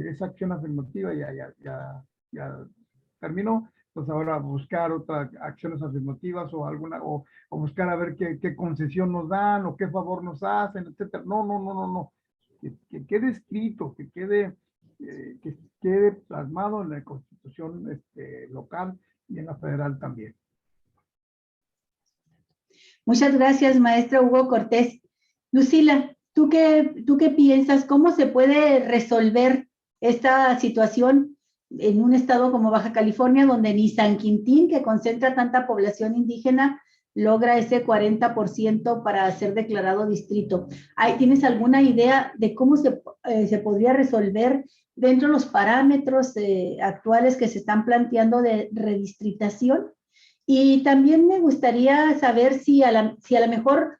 esa acción afirmativa ya terminó, pues ahora buscar otras acciones afirmativas o buscar a ver qué concesión nos dan o qué favor nos hacen, etcétera. No. Que quede escrito, que quede plasmado en la Constitución local, y en la federal también. Muchas gracias, maestra Hugo Cortés. Lucila, ¿tú qué piensas? ¿Cómo se puede resolver esta situación en un estado como Baja California, donde ni San Quintín, que concentra tanta población indígena, logra ese 40% para ser declarado distrito? ¿Tienes alguna idea de cómo se podría resolver dentro de los parámetros actuales que se están planteando de redistritación? Y también me gustaría saber si a lo mejor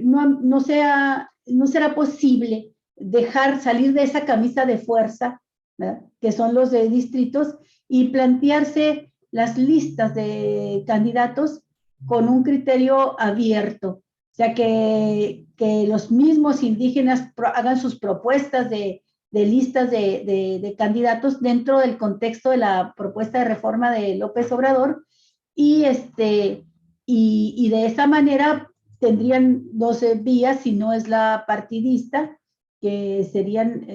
no será posible dejar salir de esa camisa de fuerza, ¿verdad?, que son los de distritos, y plantearse las listas de candidatos con un criterio abierto. O sea, que los mismos indígenas hagan sus propuestas de listas de candidatos dentro del contexto de la propuesta de reforma de López Obrador, y de esa manera tendrían 12 vías, si no es la partidista, que serían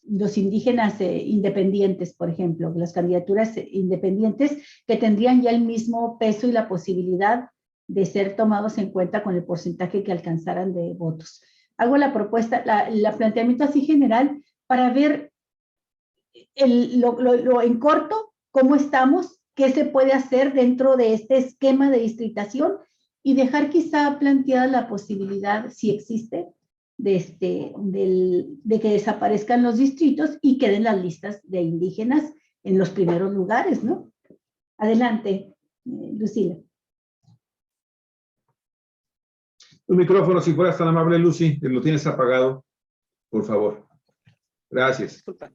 los indígenas independientes, por ejemplo, las candidaturas independientes, que tendrían ya el mismo peso y la posibilidad de ser tomados en cuenta con el porcentaje que alcanzaran de votos. Hago la propuesta, el planteamiento así general, para ver en corto cómo estamos, qué se puede hacer dentro de este esquema de distritación, y dejar quizá planteada la posibilidad, si existe, de que desaparezcan los distritos y queden las listas de indígenas en los primeros lugares, ¿no? Adelante, Lucila. Tu micrófono, si fueras tan amable, Lucy, que lo tienes apagado, por favor. Gracias. Disculpa.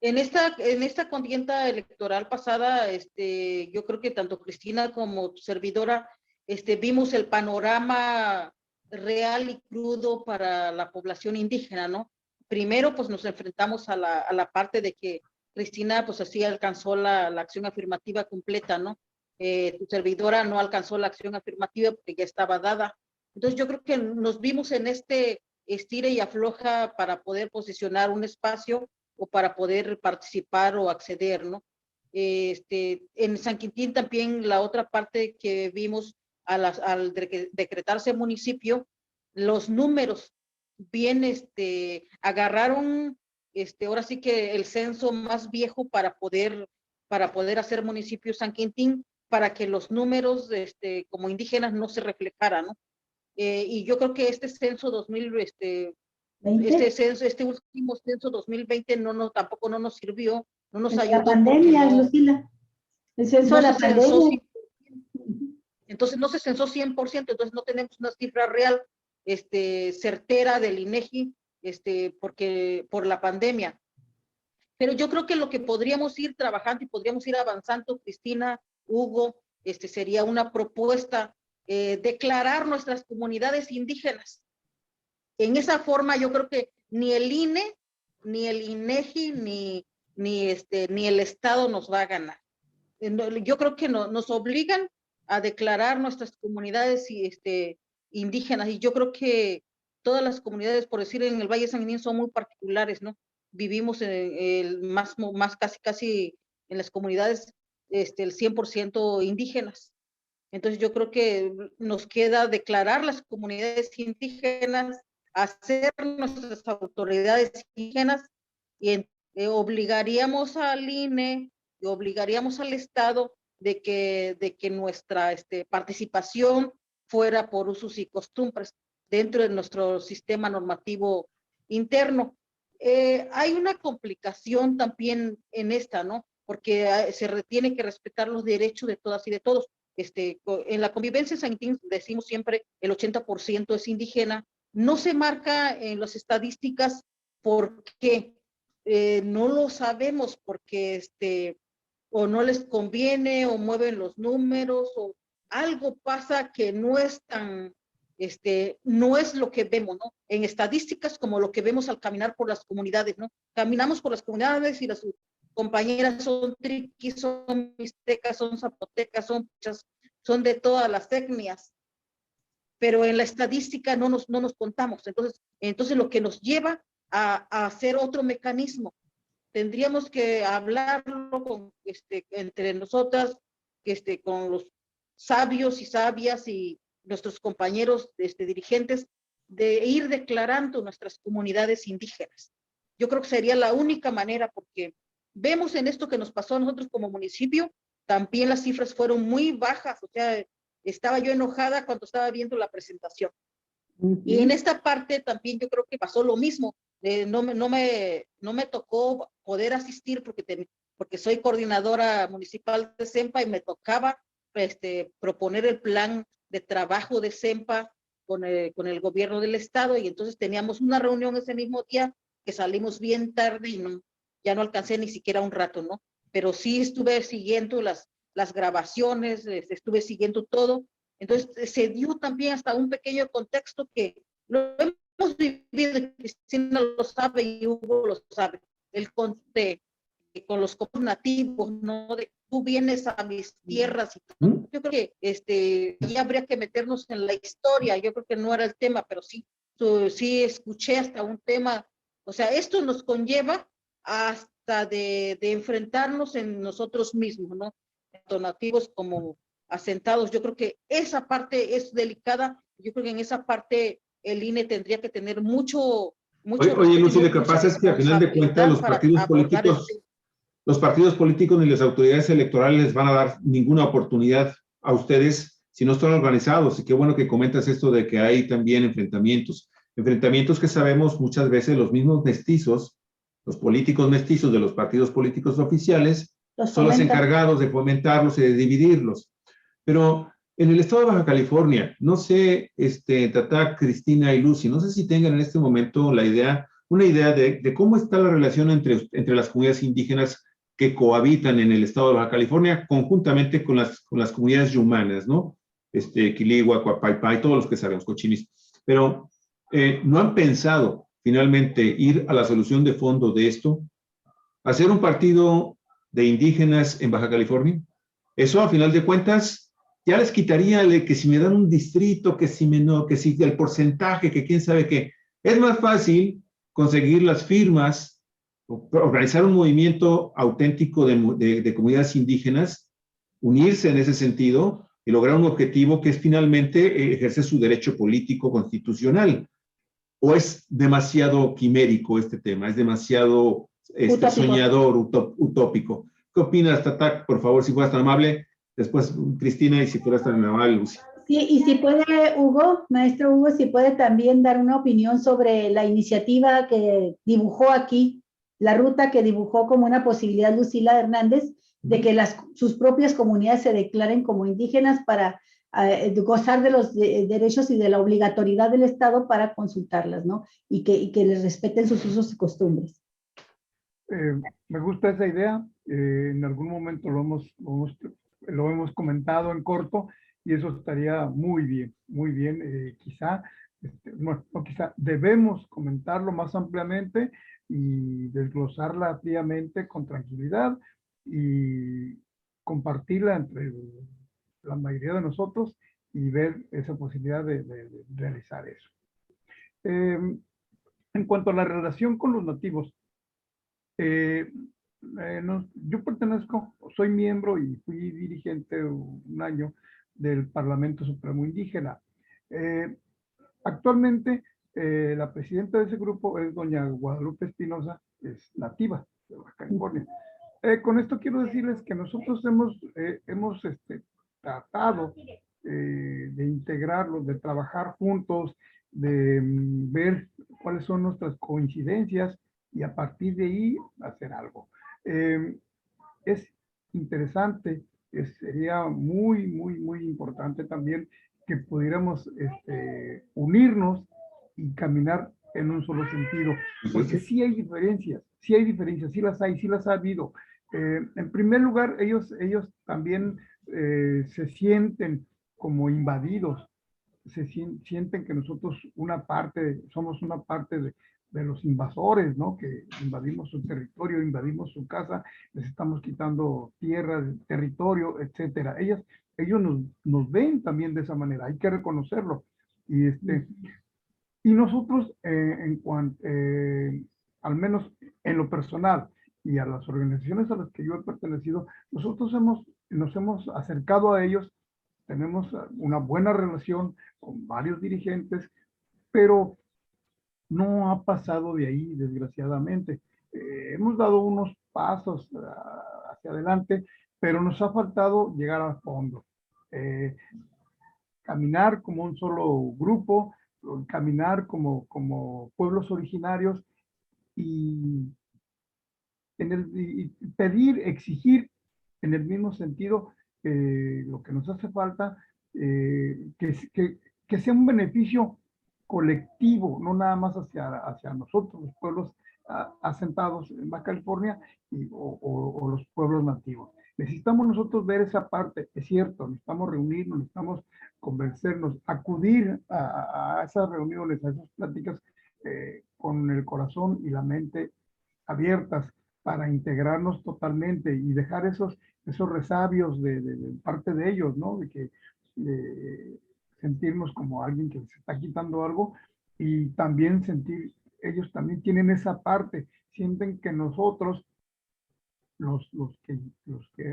En esta contienda electoral pasada, yo creo que tanto Cristina como tu servidora, vimos el panorama real y crudo para la población indígena, ¿no? Primero, pues nos enfrentamos a la parte de que Cristina, pues así alcanzó la acción afirmativa completa, ¿no? Tu servidora no alcanzó la acción afirmativa porque ya estaba dada. Entonces yo creo que nos vimos en este estira y afloja para poder posicionar un espacio o para poder participar o acceder, ¿no? En San Quintín también la otra parte que vimos al decretarse municipio, los números bien agarraron ahora sí que el censo más viejo para poder hacer municipio San Quintín, para que los números como indígenas no se reflejaran, ¿no? Y yo creo que este censo 2000, este último censo 2020 tampoco no nos sirvió, no nos ayudó. La pandemia, Lucila. El censo de la pandemia. Entonces no se censó 100%, entonces no tenemos una cifra real, certera del INEGI, porque por la pandemia. Pero yo creo que lo que podríamos ir trabajando y podríamos ir avanzando, Cristina, Hugo, sería una propuesta, declarar nuestras comunidades indígenas. En esa forma yo creo que ni el INE, ni el INEGI, ni el Estado nos va a ganar. Yo creo que nos obligan a declarar nuestras comunidades indígenas, y yo creo que todas las comunidades, por decir, en el Valle de San Quintín son muy particulares, ¿no? Vivimos más casi en las comunidades el 100% indígenas. Entonces yo creo que nos queda declarar las comunidades indígenas, hacer nuestras autoridades indígenas, y obligaríamos al INE y obligaríamos al Estado de que nuestra participación fuera por usos y costumbres dentro de nuestro sistema normativo interno. Hay una complicación también en esta, ¿no? Porque se tiene que respetar los derechos de todas y de todos. En la convivencia en San Quintín decimos siempre el 80% es indígena. No se marca en las estadísticas porque no lo sabemos, porque o no les conviene, o mueven los números, o algo pasa que no es tan, no es lo que vemos, ¿no? En estadísticas, como lo que vemos al caminar por las comunidades, ¿no? Caminamos por las comunidades y las compañeras son triquis, son mixtecas, son zapotecas, son de todas las etnias, pero en la estadística no nos contamos. Entonces lo que nos lleva a hacer otro mecanismo. tendríamos que hablarlo con, entre nosotras, con los sabios y sabias y nuestros compañeros dirigentes, de ir declarando nuestras comunidades indígenas. Yo creo que sería la única manera, porque vemos en esto que nos pasó a nosotros como municipio, también las cifras fueron muy bajas, o sea, estaba yo enojada cuando estaba viendo la presentación. Y en esta parte también yo creo que pasó lo mismo. No me tocó poder asistir porque soy coordinadora municipal de CEMPA y me tocaba proponer el plan de trabajo de CEMPA con el gobierno del estado, y entonces teníamos una reunión ese mismo día que salimos bien tarde y ya no alcancé ni siquiera un rato, ¿no? Pero sí estuve siguiendo las grabaciones, estuve siguiendo todo. Entonces se dio también hasta un pequeño contexto que lo hemos vivido, Cristina lo sabe y Hugo lo sabe, con los nativos, ¿no? De tú vienes a mis tierras y todo. Yo creo que ya habría que meternos en la historia. Yo creo que no era el tema, pero sí escuché hasta un tema. O sea, esto nos conlleva hasta de enfrentarnos en nosotros mismos, ¿no? Tanto nativos como asentados. Yo creo que esa parte es delicada. Yo creo que en esa parte el INE tendría que tener mucho Oye, Lucy, lo que pasa es que al final de cuentas los partidos políticos ni las autoridades electorales les van a dar ninguna oportunidad a ustedes si no están organizados. Y qué bueno que comentas esto de que hay también enfrentamientos que sabemos muchas veces los mismos mestizos, los políticos mestizos de los partidos políticos oficiales, son los encargados de fomentarlos y de dividirlos. Pero en el estado de Baja California, no sé, Tata, Cristina y Lucy, no sé si tengan en este momento una idea de cómo está la relación entre las comunidades indígenas que cohabitan en el estado de Baja California, conjuntamente con las comunidades yumanas, ¿no? Quiligua, Coapaipai, todos los que sabemos, Cochimis. Pero ¿no han pensado finalmente ir a la solución de fondo de esto? ¿Hacer un partido de indígenas en Baja California? Eso, a final de cuentas, ya les quitaría que si me dan un distrito, que si el porcentaje, que quién sabe qué. Es más fácil conseguir las firmas, organizar un movimiento auténtico de comunidades indígenas, unirse en ese sentido y lograr un objetivo que es finalmente ejercer su derecho político constitucional. ¿O es demasiado quimérico este tema? ¿Es demasiado soñador, utópico? ¿Qué opinas, Tata? Por favor, si fueras tan amable. Después, Cristina, y si fueras tan amable, Lucy. Sí, y si puede, Hugo, maestro Hugo, si puede también dar una opinión sobre la iniciativa que dibujó aquí, la ruta que dibujó como una posibilidad Lucila Hernández, de que sus propias comunidades se declaren como indígenas para gozar de los derechos y de la obligatoriedad del Estado para consultarlas, ¿no? Y que les respeten sus usos y costumbres. Me gusta esa idea. En algún momento lo hemos comentado en corto y eso estaría muy bien, muy bien. Quizá, no quizá, debemos comentarlo más ampliamente y desglosarla fríamente con tranquilidad y compartirla entre la mayoría de nosotros y ver esa posibilidad de realizar eso. En cuanto a la relación con los nativos, yo soy miembro y fui dirigente un año del Parlamento Supremo Indígena. Actualmente, la presidenta de ese grupo es doña Guadalupe Espinosa, es nativa de Baja California. Con esto quiero decirles que nosotros hemos tratado de integrarlos, de trabajar juntos, de ver cuáles son nuestras coincidencias y a partir de ahí hacer algo. Es interesante, sería muy, muy, muy importante también que pudiéramos unirnos y caminar en un solo sentido, porque sí hay diferencias, sí las ha habido. En primer lugar, ellos también se sienten como invadidos, sienten que nosotros somos una parte de los invasores, ¿no? Que invadimos su territorio, invadimos su casa, les estamos quitando tierra, territorio, etcétera. Ellos nos ven también de esa manera, hay que reconocerlo. Y nosotros, al menos en lo personal y a las organizaciones a las que yo he pertenecido, nosotros nos hemos acercado a ellos, tenemos una buena relación con varios dirigentes, pero no ha pasado de ahí, desgraciadamente. Hemos dado unos pasos hacia adelante, pero nos ha faltado llegar al fondo. Caminar como un solo grupo, caminar como pueblos originarios y pedir, exigir en el mismo sentido lo que nos hace falta, que sea un beneficio colectivo, no nada más hacia nosotros, los pueblos asentados en Baja California o los pueblos nativos. Necesitamos nosotros ver esa parte, es cierto, necesitamos reunirnos, necesitamos convencernos, acudir a esas reuniones, a esas pláticas con el corazón y la mente abiertas para integrarnos totalmente y dejar esos resabios de parte de ellos, ¿no? De sentirnos como alguien que se está quitando algo y también sentir, ellos también tienen esa parte, sienten que nosotros, los que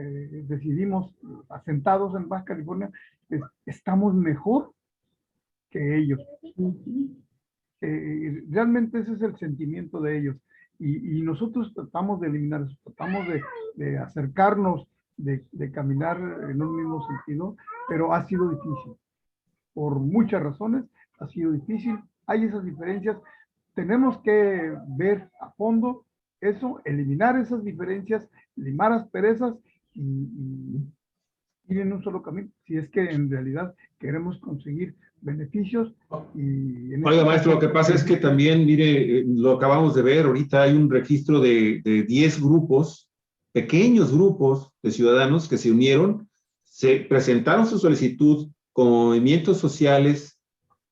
decidimos asentados en Baja California, estamos mejor que ellos. Realmente ese es el sentimiento de ellos. Y nosotros tratamos de eliminar eso, tratamos de acercarnos, de caminar en un mismo sentido, pero ha sido difícil. Por muchas razones ha sido difícil. Hay esas diferencias. Tenemos que ver a fondo eso, eliminar esas diferencias, limar asperezas y ir en un solo camino. Si es que en realidad queremos conseguir beneficios. Oiga, maestro, lo que pasa es que también, mire, lo acabamos de ver, ahorita hay un registro de 10 grupos, pequeños grupos de ciudadanos que se unieron, se presentaron su solicitud como movimientos sociales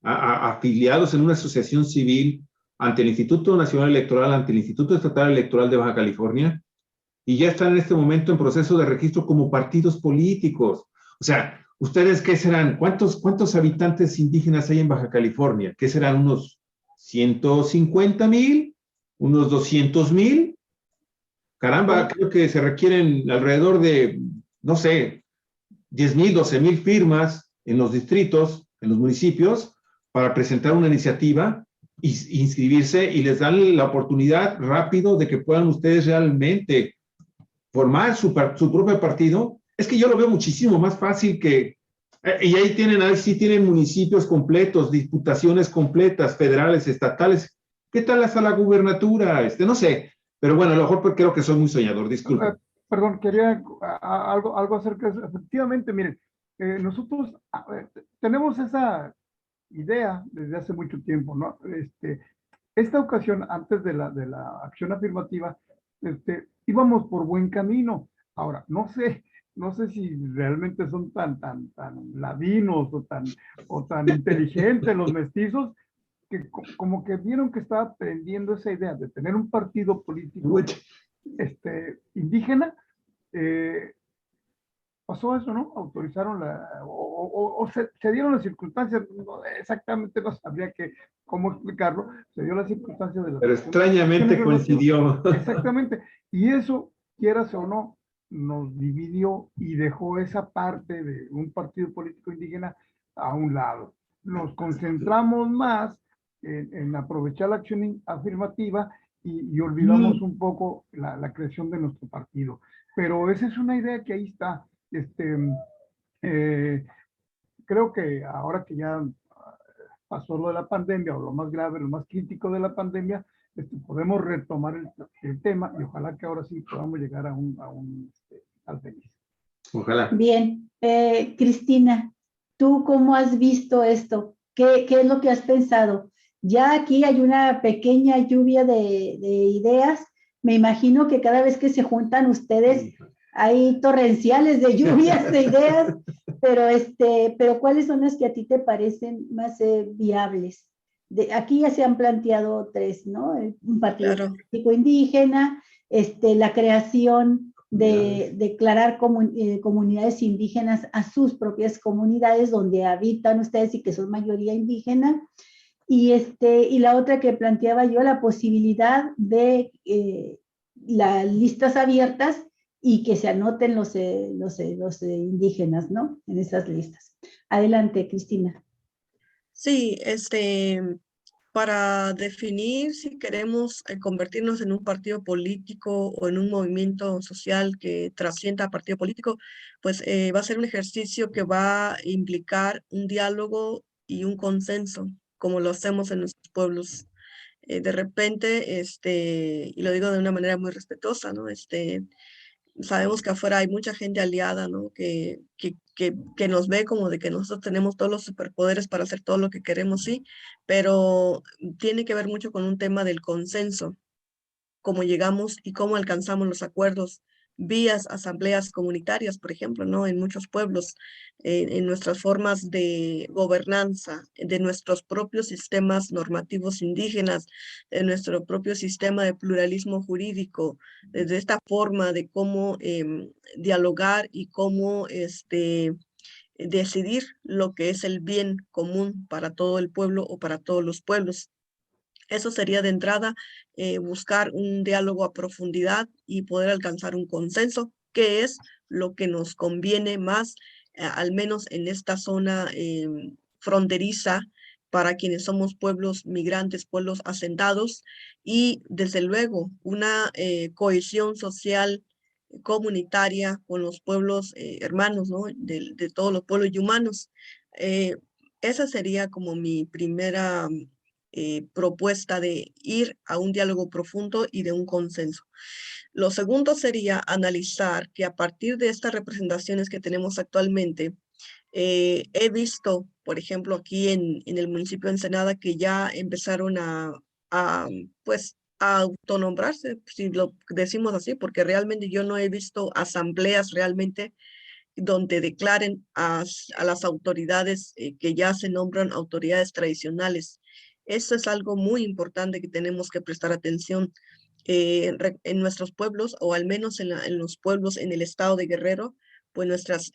afiliados en una asociación civil ante el Instituto Nacional Electoral, ante el Instituto Estatal Electoral de Baja California, y ya están en este momento en proceso de registro como partidos políticos. O sea, ¿ustedes qué serán? ¿Cuántos habitantes indígenas hay en Baja California? ¿Qué serán? ¿Unos 150,000? ¿Unos 200,000? Caramba, creo que se requieren alrededor de, no sé, 10,000, 12,000 firmas en los distritos, en los municipios, para presentar una iniciativa e inscribirse, y les dan la oportunidad rápido de que puedan ustedes realmente formar su propio partido. Es que yo lo veo muchísimo más fácil que, y ahí sí tienen municipios completos, diputaciones completas, federales, estatales. ¿Qué tal hasta la gubernatura? No sé, pero bueno, a lo mejor creo que soy muy soñador, disculpe. Perdón, quería algo acerca de eso. Efectivamente, miren, nosotros tenemos esa idea desde hace mucho tiempo, ¿no? Esta ocasión, antes de la acción afirmativa, íbamos por buen camino. Ahora, no sé si realmente son tan ladinos o tan inteligentes los mestizos, que como que vieron que estaba aprendiendo esa idea de tener un partido político indígena. Pasó eso, ¿no? Autorizaron se dieron las circunstancias, exactamente no sabría cómo explicarlo, se dio las circunstancias de la... Pero extrañamente coincidió. Exactamente, y eso, quieras o no, nos dividió y dejó esa parte de un partido político indígena a un lado. Nos concentramos más en aprovechar la acción afirmativa y olvidamos un poco la creación de nuestro partido. Pero esa es una idea que ahí está. Creo que ahora que ya pasó lo de la pandemia, o lo más grave, lo más crítico de la pandemia, podemos retomar el tema, y ojalá que ahora sí podamos llegar a un al feliz. Ojalá. Bien, Cristina, ¿tú cómo has visto esto? ¿Qué es lo que has pensado? Ya aquí hay una pequeña lluvia de ideas. Me imagino que cada vez que se juntan ustedes hay torrenciales de lluvias de ideas, pero ¿cuáles son las que a ti te parecen más viables? Aquí ya se han planteado 3, ¿no? Un partido político indígena, la creación de declarar comunidades indígenas a sus propias comunidades donde habitan ustedes y que son mayoría indígena, y la otra que planteaba yo, la posibilidad de las listas abiertas y que se anoten los indígenas, ¿no? En esas listas. Adelante, Cristina. Sí, para definir si queremos convertirnos en un partido político o en un movimiento social que trascienda a partido político, pues va a ser un ejercicio que va a implicar un diálogo y un consenso, como lo hacemos en nuestros pueblos. De repente, y lo digo de una manera muy respetuosa, ¿no? Sabemos que afuera hay mucha gente aliada, ¿no? Que nos ve como de que nosotros tenemos todos los superpoderes para hacer todo lo que queremos, sí, pero tiene que ver mucho con un tema del consenso, cómo llegamos y cómo alcanzamos los acuerdos, vías asambleas comunitarias, por ejemplo, ¿no? En muchos pueblos, en nuestras formas de gobernanza, de nuestros propios sistemas normativos indígenas, de nuestro propio sistema de pluralismo jurídico, desde esta forma de cómo dialogar y cómo decidir lo que es el bien común para todo el pueblo o para todos los pueblos. Eso sería de entrada buscar un diálogo a profundidad y poder alcanzar un consenso, que es lo que nos conviene más, al menos en esta zona fronteriza, para quienes somos pueblos migrantes, pueblos asentados, y desde luego una cohesión social comunitaria con los pueblos hermanos, ¿no? De todos los pueblos y humanos. Esa sería como mi primera propuesta de ir a un diálogo profundo y de un consenso. Lo segundo sería analizar que a partir de estas representaciones que tenemos actualmente, he visto, por ejemplo, aquí en el municipio de Ensenada, que ya empezaron pues, a autonombrarse, si lo decimos así, porque realmente yo no he visto asambleas realmente donde declaren a las autoridades que ya se nombran autoridades tradicionales. Eso es algo muy importante que tenemos que prestar atención en nuestros pueblos, o al menos en los pueblos en el estado de Guerrero, pues nuestras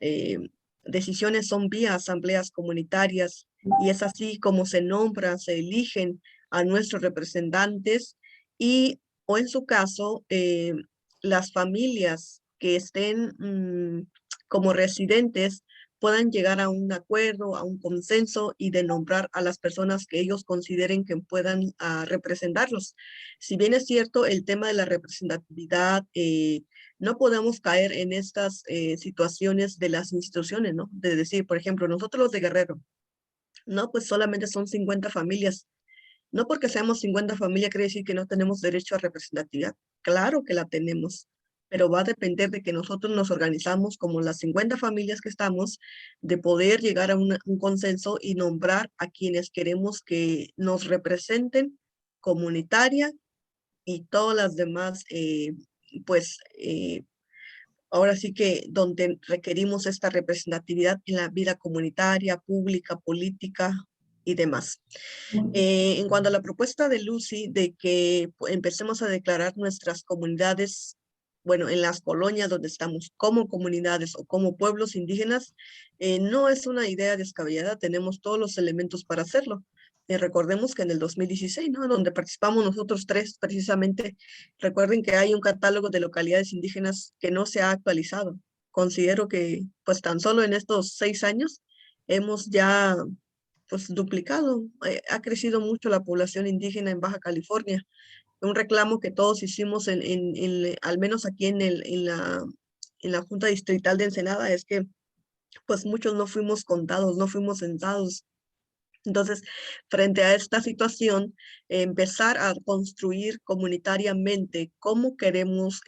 decisiones son vía asambleas comunitarias, y es así como se nombran, se eligen a nuestros representantes, y o en su caso, las familias que estén como residentes puedan llegar a un acuerdo, a un consenso, y de nombrar a las personas que ellos consideren que puedan representarlos. Si bien es cierto, el tema de la representatividad, no podemos caer en estas situaciones de las instituciones, ¿no? De decir, por ejemplo, nosotros los de Guerrero, no, pues solamente son 50 familias. No porque seamos 50 familias quiere decir que no tenemos derecho a representatividad. Claro que la tenemos, pero va a depender de que nosotros nos organizamos como las 50 familias que estamos, de poder llegar a un consenso y nombrar a quienes queremos que nos representen comunitaria y todas las demás, pues, ahora sí que donde requerimos esta representatividad en la vida comunitaria, pública, política y demás. En cuanto a la propuesta de Lucy de que empecemos a declarar nuestras comunidades, bueno, en las colonias donde estamos como comunidades o como pueblos indígenas, no es una idea descabellada, tenemos todos los elementos para hacerlo. Recordemos que en el 2016, ¿no? Donde participamos nosotros tres, precisamente, recuerden que hay un catálogo de localidades indígenas que no se ha actualizado. Considero que, pues, tan solo en estos 6 años hemos ya pues duplicado. Ha crecido mucho la población indígena en Baja California. Un reclamo que todos hicimos al menos aquí en la Junta Distrital de Ensenada, es que pues muchos no fuimos contados, no fuimos censados. Entonces, frente a esta situación, empezar a construir comunitariamente cómo queremos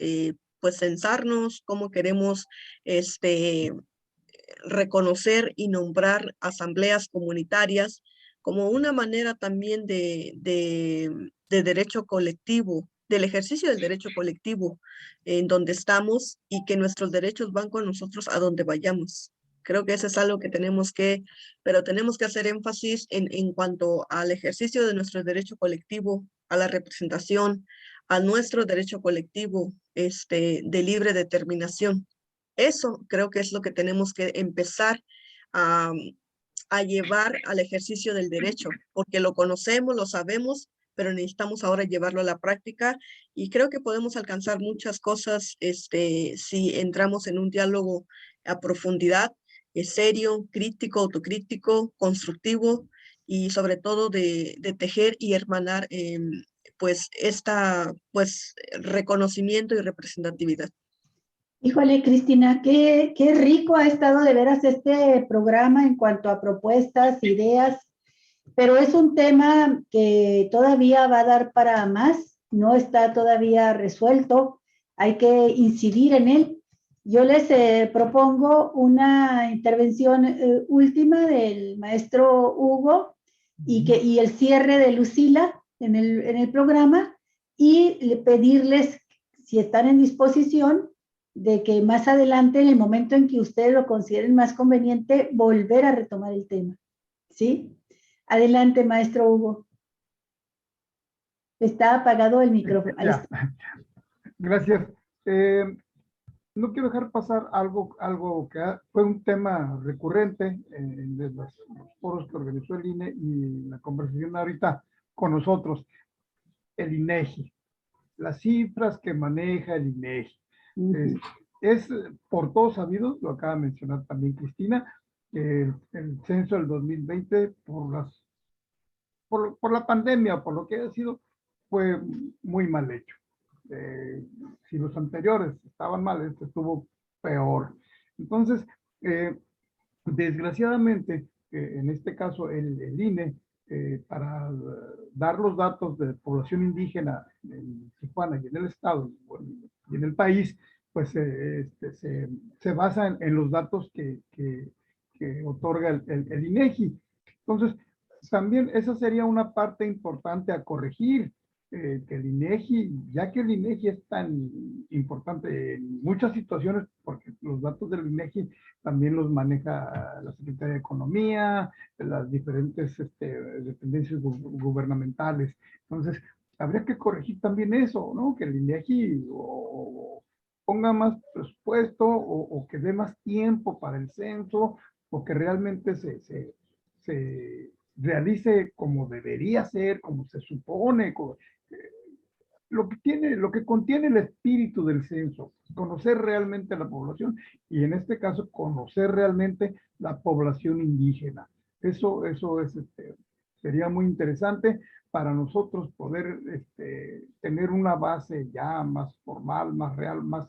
pues censarnos, cómo queremos reconocer y nombrar asambleas comunitarias como una manera también de derecho colectivo, del ejercicio del derecho colectivo en donde estamos, y que nuestros derechos van con nosotros a donde vayamos. Creo que eso es algo que pero tenemos que hacer énfasis en cuanto al ejercicio de nuestro derecho colectivo, a la representación, a nuestro derecho colectivo de libre determinación. Eso creo que es lo que tenemos que empezar a, a llevar al ejercicio del derecho, porque lo conocemos, lo sabemos, pero necesitamos ahora llevarlo a la práctica y creo que podemos alcanzar muchas cosas si entramos en un diálogo a profundidad, serio, crítico, autocrítico, constructivo y sobre todo de tejer y hermanar reconocimiento y representatividad. Híjole, Cristina, qué rico ha estado de veras este programa en cuanto a propuestas, ideas, pero es un tema que todavía va a dar para más, no está todavía resuelto, hay que incidir en él. Yo les propongo una intervención última del maestro Hugo y el cierre de Lucila en el programa y pedirles, si están en disposición, de que más adelante, en el momento en que ustedes lo consideren más conveniente, volver a retomar el tema. ¿Sí? Adelante, maestro Hugo. Está apagado el micrófono. Ya. Gracias. No quiero dejar pasar algo que fue un tema recurrente en los foros que organizó el INE y la conversación ahorita con nosotros, el INEGI, las cifras que maneja el INEGI. Es por todos sabido, lo acaba de mencionar también Cristina, que el censo del 2020 por la pandemia, por lo que ha sido, fue muy mal hecho. Si los anteriores estaban mal, este estuvo peor. Entonces, desgraciadamente, en este caso, el INE, para dar los datos de población indígena en Tijuana y en el estado y en el país, pues se basa en los datos que otorga el INEGI. Entonces, también esa sería una parte importante a corregir, que el INEGI, ya que el INEGI es tan importante en muchas situaciones, porque los datos del INEGI también los maneja la Secretaría de Economía, las diferentes dependencias gubernamentales. Entonces, habría que corregir también eso, ¿no? Que el INEGI ponga más presupuesto o que dé más tiempo para el censo, o que realmente se realice como debería ser, como se supone, lo que contiene el espíritu del censo, conocer realmente la población y en este caso conocer realmente la población indígena. Eso sería muy interesante para nosotros poder tener una base ya más formal, más real, más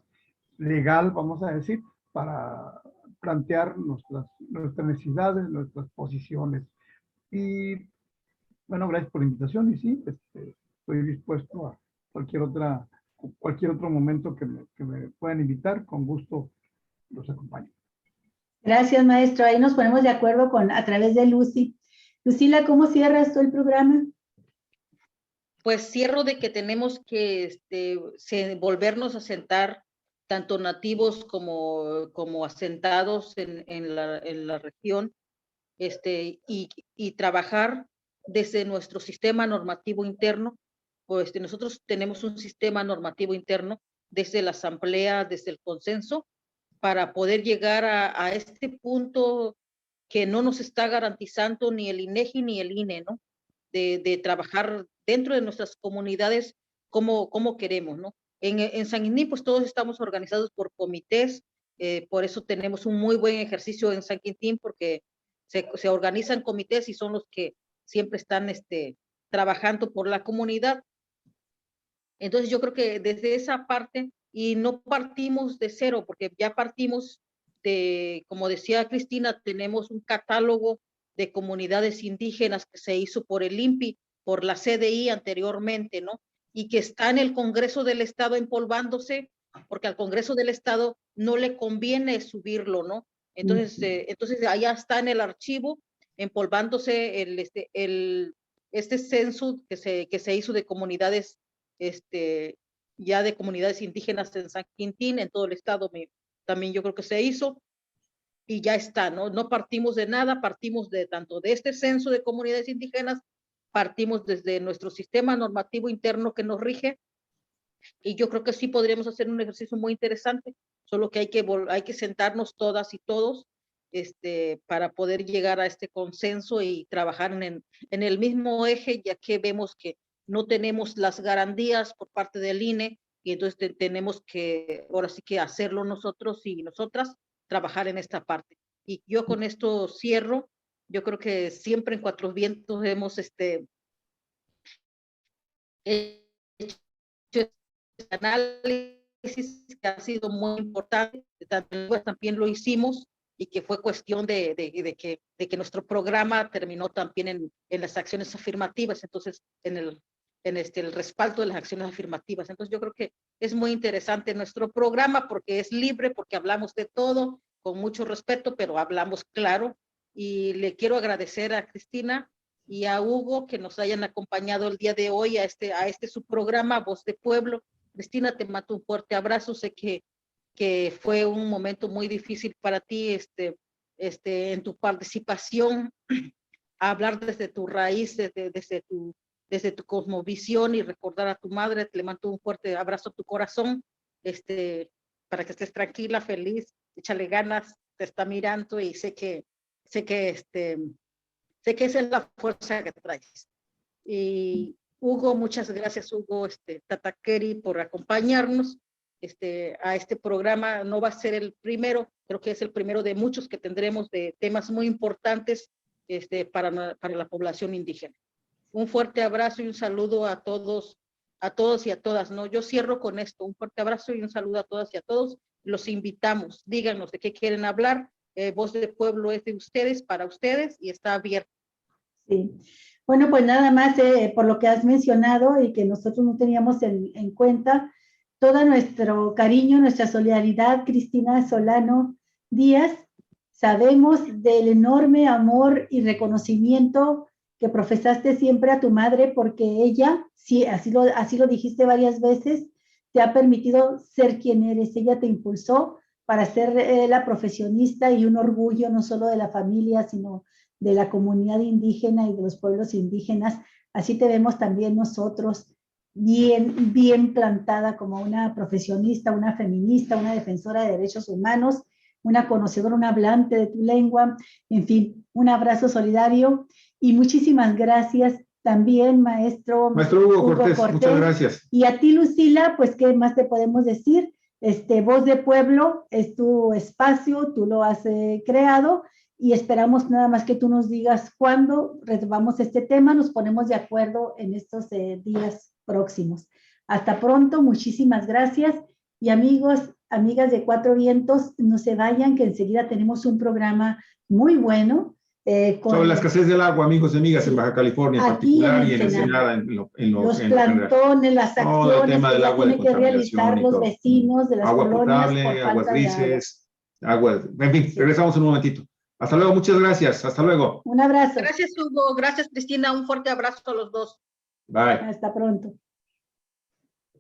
legal, vamos a decir, para plantear nuestras necesidades, nuestras posiciones. Y bueno, gracias por la invitación y sí, estoy dispuesto a cualquier otro momento que me puedan invitar, con gusto los acompaño. Gracias, maestro. Ahí nos ponemos de acuerdo a través de Lucy. Lucila, ¿cómo cierras tú el programa? Pues cierro de que tenemos que volvernos a sentar, tanto nativos como asentados en la región, y trabajar desde nuestro sistema normativo interno. Pues nosotros tenemos un sistema normativo interno desde la asamblea, desde el consenso, para poder llegar a este punto que no nos está garantizando ni el INEGI ni el INE, ¿no? De trabajar dentro de nuestras comunidades como queremos, ¿no? En San Quintín, pues todos estamos organizados por comités, por eso tenemos un muy buen ejercicio en San Quintín, porque se organizan comités y son los que siempre están trabajando por la comunidad. Entonces yo creo que desde esa parte, y no partimos de cero, porque ya partimos como decía Cristina, tenemos un catálogo de comunidades indígenas que se hizo por el INPI, por la CDI anteriormente, ¿no? Y que está en el Congreso del Estado empolvándose, porque al Congreso del Estado no le conviene subirlo, ¿no? Entonces allá está en el archivo empolvándose este censo que se hizo de comunidades, ya de comunidades indígenas en San Quintín, en todo el estado también yo creo que se hizo, y ya está, ¿no? No partimos de nada, partimos tanto de este censo de comunidades indígenas, partimos desde nuestro sistema normativo interno que nos rige, y yo creo que sí podríamos hacer un ejercicio muy interesante, solo que hay que sentarnos todas y todos, para poder llegar a este consenso y trabajar en el mismo eje, ya que vemos que no tenemos las garantías por parte del INE y entonces tenemos que, ahora sí que hacerlo nosotros y nosotras, trabajar en esta parte. Y yo con esto cierro. Yo creo que siempre en Cuatro Vientos hemos hecho este análisis que ha sido muy importante, también lo hicimos y que fue cuestión de que nuestro programa terminó también en las acciones afirmativas, entonces en el respaldo de las acciones afirmativas. Entonces yo creo que es muy interesante nuestro programa porque es libre, porque hablamos de todo con mucho respeto, pero hablamos claro. Y le quiero agradecer a Cristina y a Hugo que nos hayan acompañado el día de hoy a este su programa Voz de Pueblo. Cristina, te mando un fuerte abrazo. Sé que fue un momento muy difícil para ti en tu participación, a hablar desde tu raíz, desde tu cosmovisión y recordar a tu madre. Te le mando un fuerte abrazo a tu corazón, para que estés tranquila, feliz, échale ganas, te está mirando y sé que esa es la fuerza que traes. Y Hugo, muchas gracias, Hugo Tatakeri, por acompañarnos a este programa. No va a ser el primero, creo que es el primero de muchos que tendremos de temas muy importantes para la población indígena. Un fuerte abrazo y un saludo a todos y a todas, ¿no? Yo cierro con esto, un fuerte abrazo y un saludo a todas y a todos. Los invitamos, díganos de qué quieren hablar. Voz de Pueblo es de ustedes, para ustedes, y está abierto. Sí. Bueno, pues nada más por lo que has mencionado y que nosotros no teníamos en cuenta, todo nuestro cariño, nuestra solidaridad, Cristina Solano Díaz. Sabemos del enorme amor y reconocimiento que profesaste siempre a tu madre, porque ella, sí, así lo dijiste varias veces, te ha permitido ser quien eres. Ella te impulsó para ser la profesionista y un orgullo no solo de la familia, sino de la comunidad indígena y de los pueblos indígenas. Así te vemos también nosotros, bien plantada como una profesionista, una feminista, una defensora de derechos humanos, una conocedora, una hablante de tu lengua. En fin, un abrazo solidario y muchísimas gracias también, maestro Hugo Cortés, muchas gracias. Y a ti, Lucila, pues, ¿qué más te podemos decir? Voz de Pueblo es tu espacio, tú lo has creado, y esperamos nada más que tú nos digas cuándo retomamos este tema, nos ponemos de acuerdo en estos días próximos. Hasta pronto, muchísimas gracias. Y amigos, amigas de Cuatro Vientos, no se vayan, que enseguida tenemos un programa muy bueno. Sobre la escasez del agua, amigos y amigas, en Baja California en particular y en Ensenada. Los plantones, las acciones que ya tienen que realizar los vecinos de las colonias. Agua potable, aguas grises, agua. En fin, regresamos en un momentito. Hasta luego, muchas gracias. Hasta luego. Un abrazo. Gracias, Hugo. Gracias, Cristina. Un fuerte abrazo a los dos. Bye. Hasta pronto.